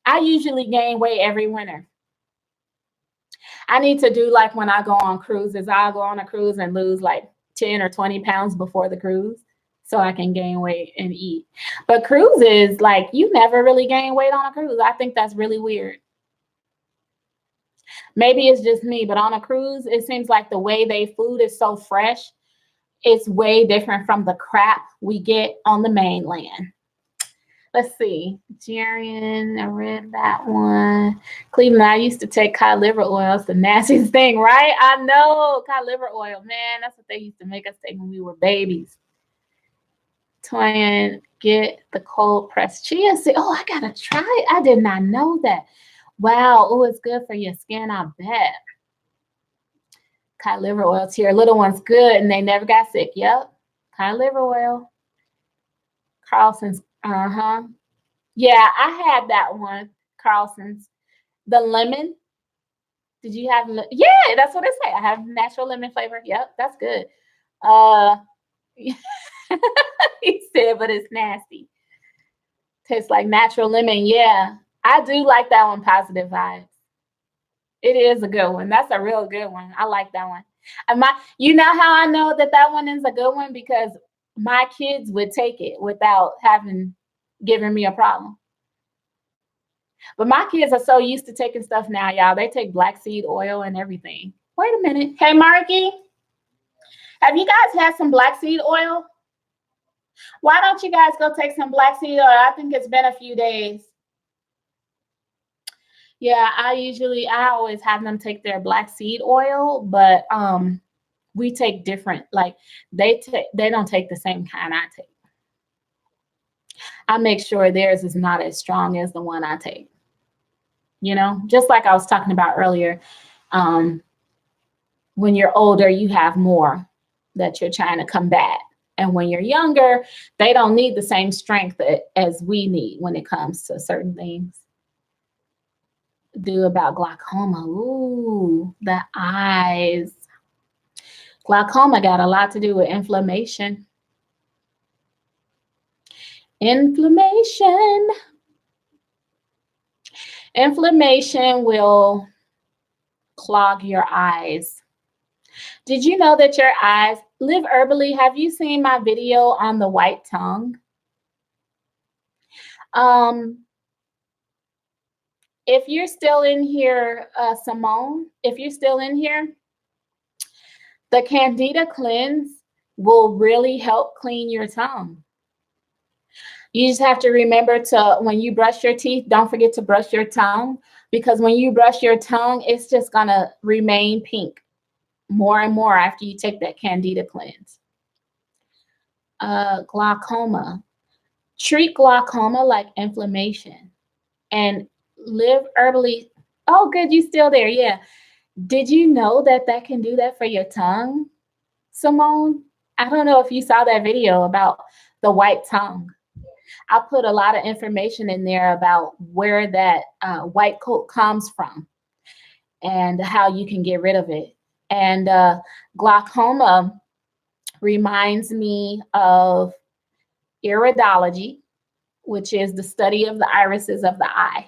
I usually gain weight every winter. I need to do like when I go on cruises. I'll go on a cruise and lose like 10 or 20 pounds before the cruise so I can gain weight and eat. But cruises, like, you never really gain weight on a cruise. I think that's really weird. Maybe it's just me, but on a cruise, it seems like the way they food is so fresh. It's way different from the crap we get on the mainland. Let's see. Jarian, I read that one. Cleveland, I used to take cod liver oil. It's the nastiest thing, right? I know. Cod liver oil, man. That's what they used to make us take when we were babies. Toyin, get the cold pressed chia seed. Oh, I gotta try it. I did not know that. Wow. Oh, it's good for your skin, I bet. Cod liver oil's here. Little one's good and they never got sick. Yep. Cod liver oil. Carlson's. Uh-huh. Yeah, I had that one. Carlson's. The lemon. Did you have? Yeah, that's what it say. I have natural lemon flavor. Yep, that's good. He said, but it's nasty. Tastes like natural lemon. Yeah, I do like that one. Positive vibes. It is a good one. That's a real good one. I like that one. And you know how I know that that one is a good one? Because my kids would take it without giving me a problem. But my kids are so used to taking stuff now, y'all. They take black seed oil and everything. Wait a minute. Hey, Marky, have you guys had some black seed oil? Why don't you guys go take some black seed oil? I think it's been a few days. Yeah, I always have them take their black seed oil, but we take different, like they don't take the same kind I take. I make sure theirs is not as strong as the one I take. You know, just like I was talking about earlier, when you're older, you have more that you're trying to combat. And when you're younger, they don't need the same strength as we need when it comes to certain things. Do about glaucoma. Ooh, the eyes. Glaucoma got a lot to do with inflammation. Inflammation will clog your eyes. Did you know that your eyes live herbally? Have you seen my video on the white tongue? If you're still in here, Simone, if you're still in here, the Candida cleanse will really help clean your tongue. You just have to remember to, when you brush your teeth, don't forget to brush your tongue, because when you brush your tongue, it's just going to remain pink more and more after you take that Candida cleanse. Glaucoma. Treat glaucoma like inflammation and live herbally. Oh, good. You still there? Yeah. Did you know that can do that for your tongue, Simone? I don't know if you saw that video about the white tongue. I put a lot of information in there about where that white coat comes from and how you can get rid of it. And glaucoma reminds me of iridology, which is the study of the irises of the eye.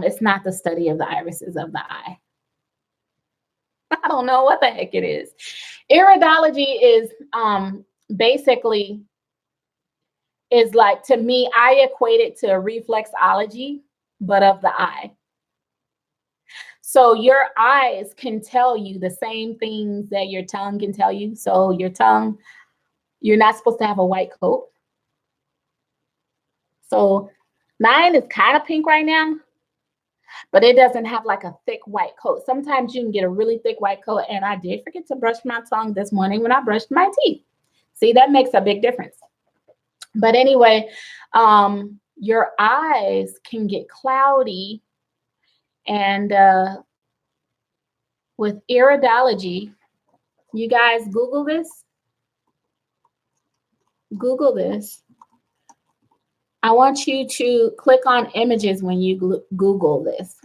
It's not the study of the irises of the eye. I don't know what the heck it is. Iridology is basically is like, to me, I equate it to reflexology, but of the eye. So your eyes can tell you the same things that your tongue can tell you. So your tongue, you're not supposed to have a white coat. So mine is kind of pink right now, but it doesn't have like a thick white coat. Sometimes you can get a really thick white coat. And I did forget to brush my tongue this morning when I brushed my teeth. See, that makes a big difference. But anyway, your eyes can get cloudy, and with iridology, you guys Google this. Google this. I want you to click on images when you Google this.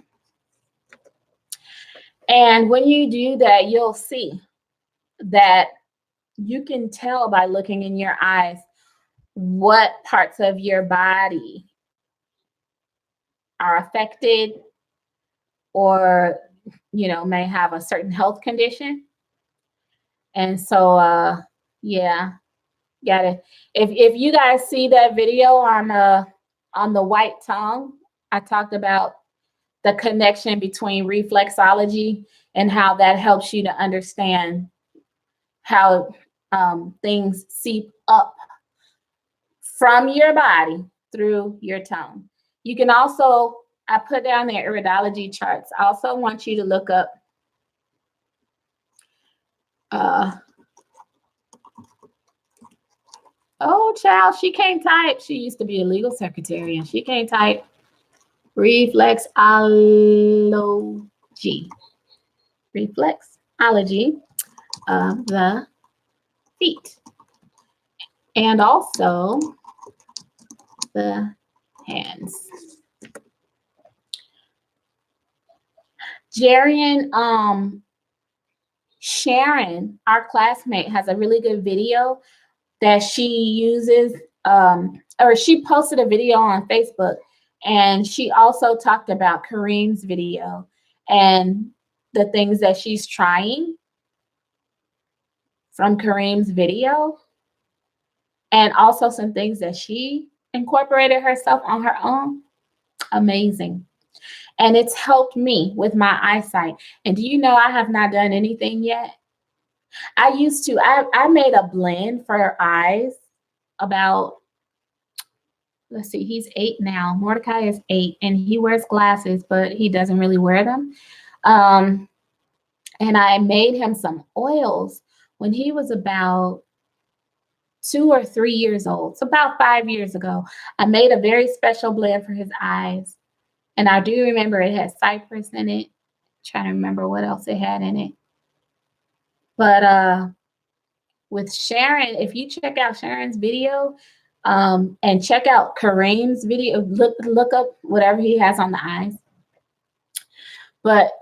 And when you do that, you'll see that you can tell by looking in your eyes what parts of your body are affected or, you know, may have a certain health condition. And so, yeah, got it. If you guys see that video on the white tongue, I talked about the connection between reflexology and how that helps you to understand how things seep up from your body through your tongue. You can also, I put down their iridology charts. I also want you to look up oh child, she can't type. She used to be a legal secretary and she can't type. Reflexology. Reflexology of the feet. And also the hands. Sharon, our classmate, has a really good video that she uses, or she posted a video on Facebook, and she also talked about Kareem's video and the things that she's trying from Kareem's video, and also some things that she incorporated herself on her own. Amazing. And it's helped me with my eyesight. And do you know I have not done anything yet? I used to, I made a blend for her eyes about, let's see, he's 8 now. Mordecai is 8 and he wears glasses, but he doesn't really wear them. And I made him some oils when he was about 2 or 3 years old. So about 5 years ago, I made a very special blend for his eyes. And I do remember it had cypress in it. I'm trying to remember what else it had in it. But with Sharon, if you check out Sharon's video and check out Kareem's video, look up whatever he has on the eyes. But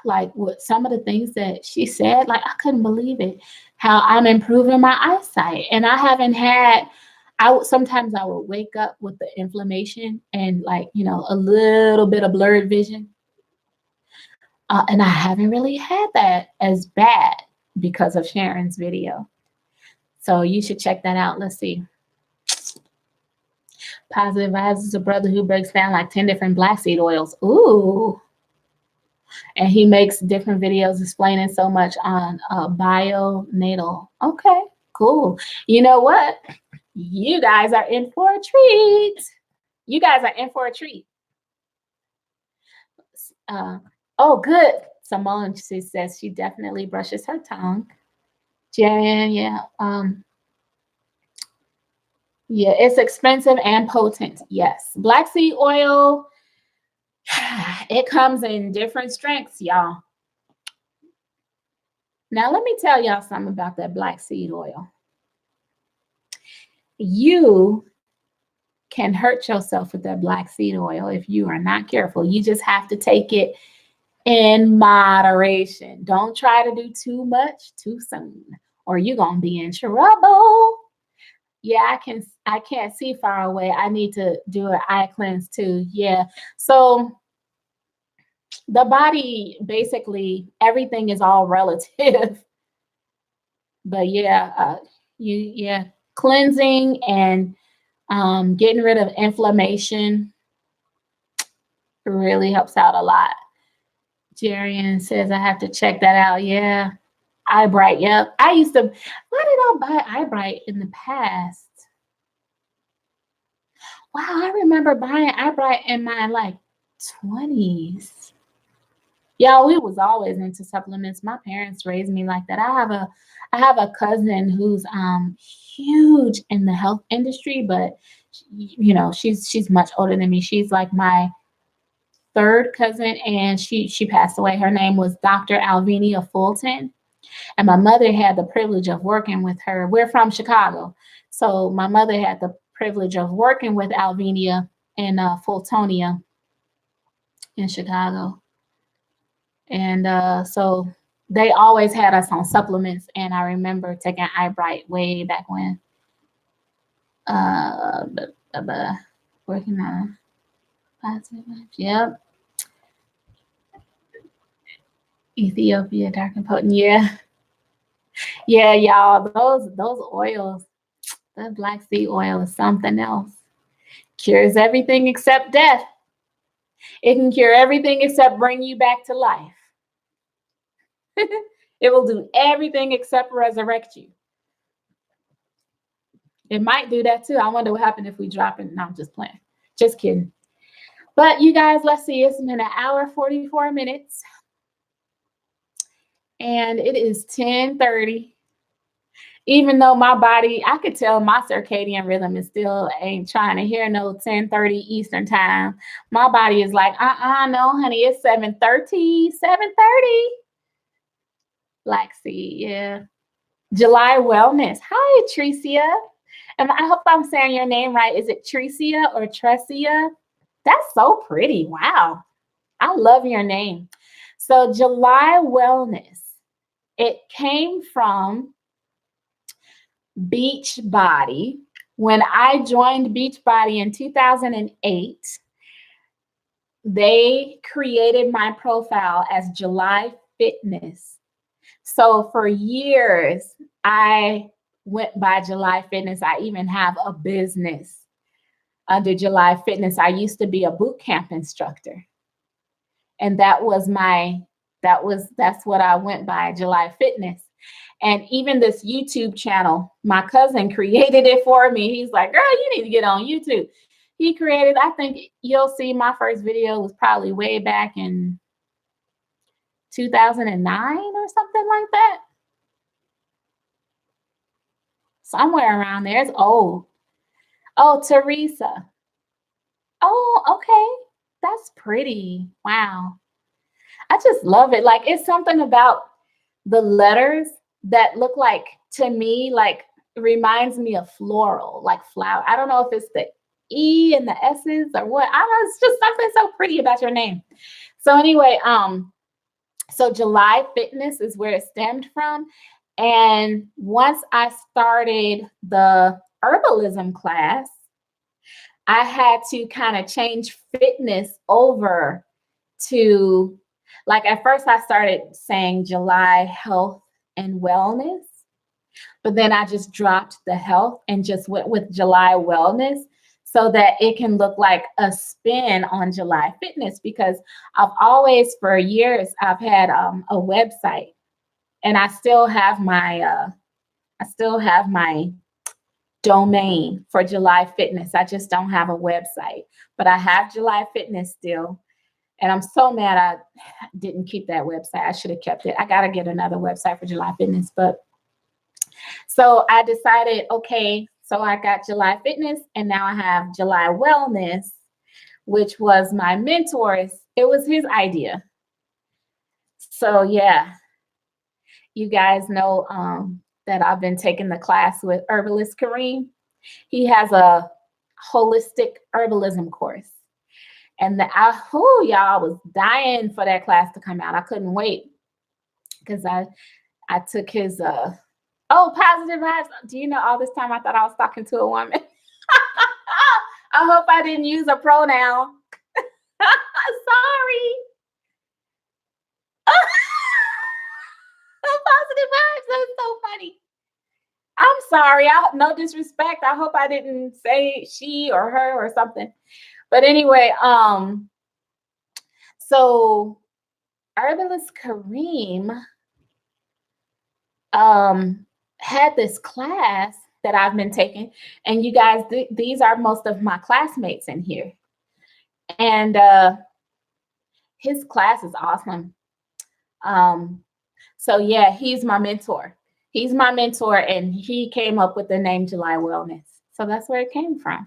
like with some of the things that she said, like I couldn't believe it, how I'm improving my eyesight. And I haven't had, sometimes I would wake up with the inflammation and like, you know, a little bit of blurred vision. And I haven't really had that as bad because of Sharon's video. So you should check that out. Let's see. Positive Vibes is a brother who breaks down like 10 different black seed oils. Ooh. And he makes different videos explaining so much on bionatal. Okay, cool. You know what? You guys are in for a treat. You guys are in for a treat. Oh, good. Simone, she says she definitely brushes her tongue. Jan, yeah. Yeah, it's expensive and potent. Yes. Black seed oil, it comes in different strengths, y'all. Now, let me tell y'all something about that black seed oil. You can hurt yourself with that black seed oil if you are not careful. You just have to take it in moderation. Don't try to do too much too soon, or you're gonna be in trouble. Yeah, I can't see far away. I need to do an eye cleanse too. Yeah. So the body, basically everything is all relative. But yeah, cleansing and getting rid of inflammation really helps out a lot. Jarian says I have to check that out. Yeah. Eye Bright. Yep. I used to, why did I buy Eye Bright in the past? Wow, I remember buying Eye Bright in my like 20s. Yeah, we was always into supplements. My parents raised me like that. I have a cousin who's huge in the health industry, but you know, she's much older than me. She's like my third cousin, and she passed away. Her name was Dr. Alvinia Fulton. And my mother had the privilege of working with her. We're from Chicago. So my mother had the privilege of working with Alvinia in Fultonia in Chicago. And so they always had us on supplements. And I remember taking Eye Bright way back when. Working on positive. Yep. Ethiopia, dark and potent. Yeah. Yeah, y'all. Those oils, that black seed oil is something else. Cures everything except death. It can cure everything except bring you back to life. It will do everything except resurrect you. It might do that too. I wonder what happened if we drop it. No, I'm just playing. Just kidding. But you guys, let's see. It's been an hour, 44 minutes. And it is 10:30. Even though my body, I could tell my circadian rhythm is still ain't trying to hear no 10:30 Eastern time. My body is like, no, honey, it's 7:30, 7:30. Lexi, yeah. JulyWellness. Hi, Tricia. And I hope I'm saying your name right. Is it Tricia or Trecia? That's so pretty. Wow. I love your name. So JulyWellness. It came from Beachbody. When I joined Beachbody in 2008, they created my profile as July Fitness. So for years, I went by July Fitness. I even have a business under July Fitness. I used to be a boot camp instructor. And that's what I went by, July Fitness. And even this YouTube channel, my cousin created it for me. He's like, girl, you need to get on YouTube. He created, I think you'll see my first video was probably way back in 2009 or something like that. Somewhere around there. It's old. Oh, Teresa. Oh, okay. That's pretty. Wow. I just love it. Like, it's something about the letters that look like, to me, like, reminds me of floral, like flower. I don't know if it's the E and the S's or what. I don't know. It's just something so pretty about your name. So anyway, so July Fitness is where it stemmed from. And once I started the herbalism class, I had to kind of change fitness over to, like, at first I started saying July Health and Wellness, but then I just dropped the health and just went with July Wellness so that it can look like a spin on July Fitness, because I've always, for years, I've had a website, and I still have my domain for July Fitness. I just don't have a website, but I have July Fitness still. And I'm so mad I didn't keep that website. I should have kept it. I got to get another website for July Fitness. But so I decided, okay, so I got July Fitness, and now I have July Wellness, which was my mentor's. It was his idea. So yeah, you guys know that I've been taking the class with herbalist Kareem. He has a holistic herbalism course. And y'all was dying for that class to come out. I couldn't wait because I took his positive vibes. Do you know, all this time I thought I was talking to a woman? I hope I didn't use a pronoun. Sorry. Positive vibes. That's so funny. I'm sorry. No disrespect. I hope I didn't say she or her or something. But anyway, so herbalist Kareem had this class that I've been taking, and you guys, these are most of my classmates in here, and his class is awesome. So yeah, he's my mentor. He's my mentor, and he came up with the name July Wellness. So that's where it came from.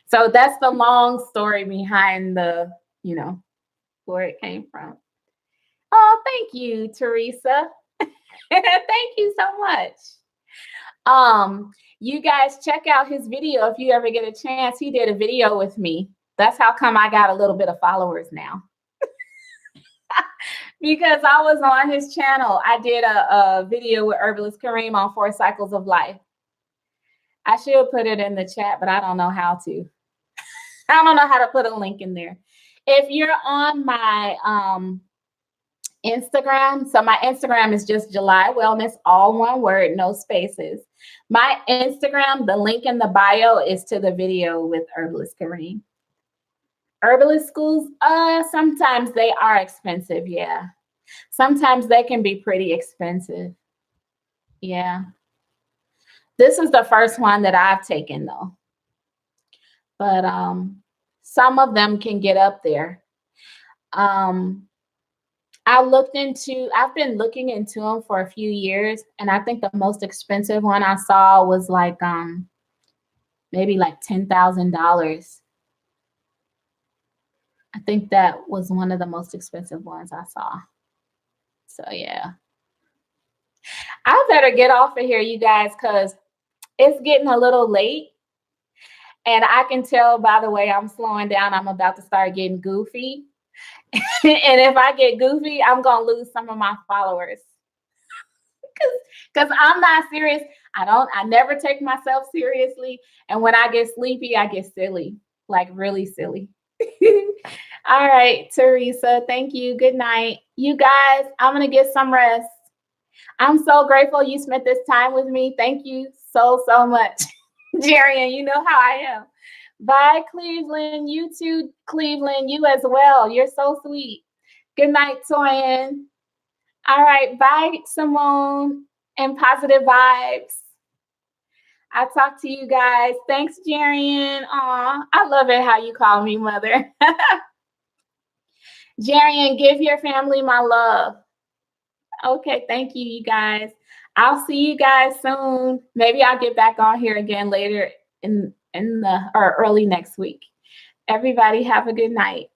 So that's the long story behind where it came from. Oh, thank you, Teresa. Thank you so much. You guys check out his video if you ever get a chance. He did a video with me. That's how come I got a little bit of followers now. Because I was on his channel. I did a video with herbalist Kareem on 4 cycles of life. I should put it in the chat, but I don't know how to. I don't know how to put a link in there. If you're on my Instagram, so my Instagram is just July Wellness, all one word, no spaces. My Instagram, the link in the bio is to the video with herbalist Kareem. Herbalist schools, sometimes they are expensive, yeah. Sometimes they can be pretty expensive. Yeah. This is the first one that I've taken though. But some of them can get up there. Um, I've been looking into them for a few years, and I think the most expensive one I saw was like maybe like $10,000. I think that was one of the most expensive ones I saw. So yeah. I better get off of here, you guys, because it's getting a little late. And I can tell by the way I'm slowing down, I'm about to start getting goofy. And if I get goofy, I'm going to lose some of my followers. Because I'm not serious. I never take myself seriously. And when I get sleepy, I get silly, like really silly. All right, Teresa, thank you. Good night. You guys, I'm going to get some rest. I'm so grateful you spent this time with me. Thank you so, so much. Jerry, and you know how I am. Bye, Cleveland. You too, Cleveland. You as well. You're so sweet. Good night, Toyin. All right. Bye, Simone and Positive Vibes. I'll talk to you guys. Thanks, Jarian. Aw, I love it how you call me mother. Jarian, give your family my love. Okay, thank you, you guys. I'll see you guys soon. Maybe I'll get back on here again later in the or early next week. Everybody have a good night.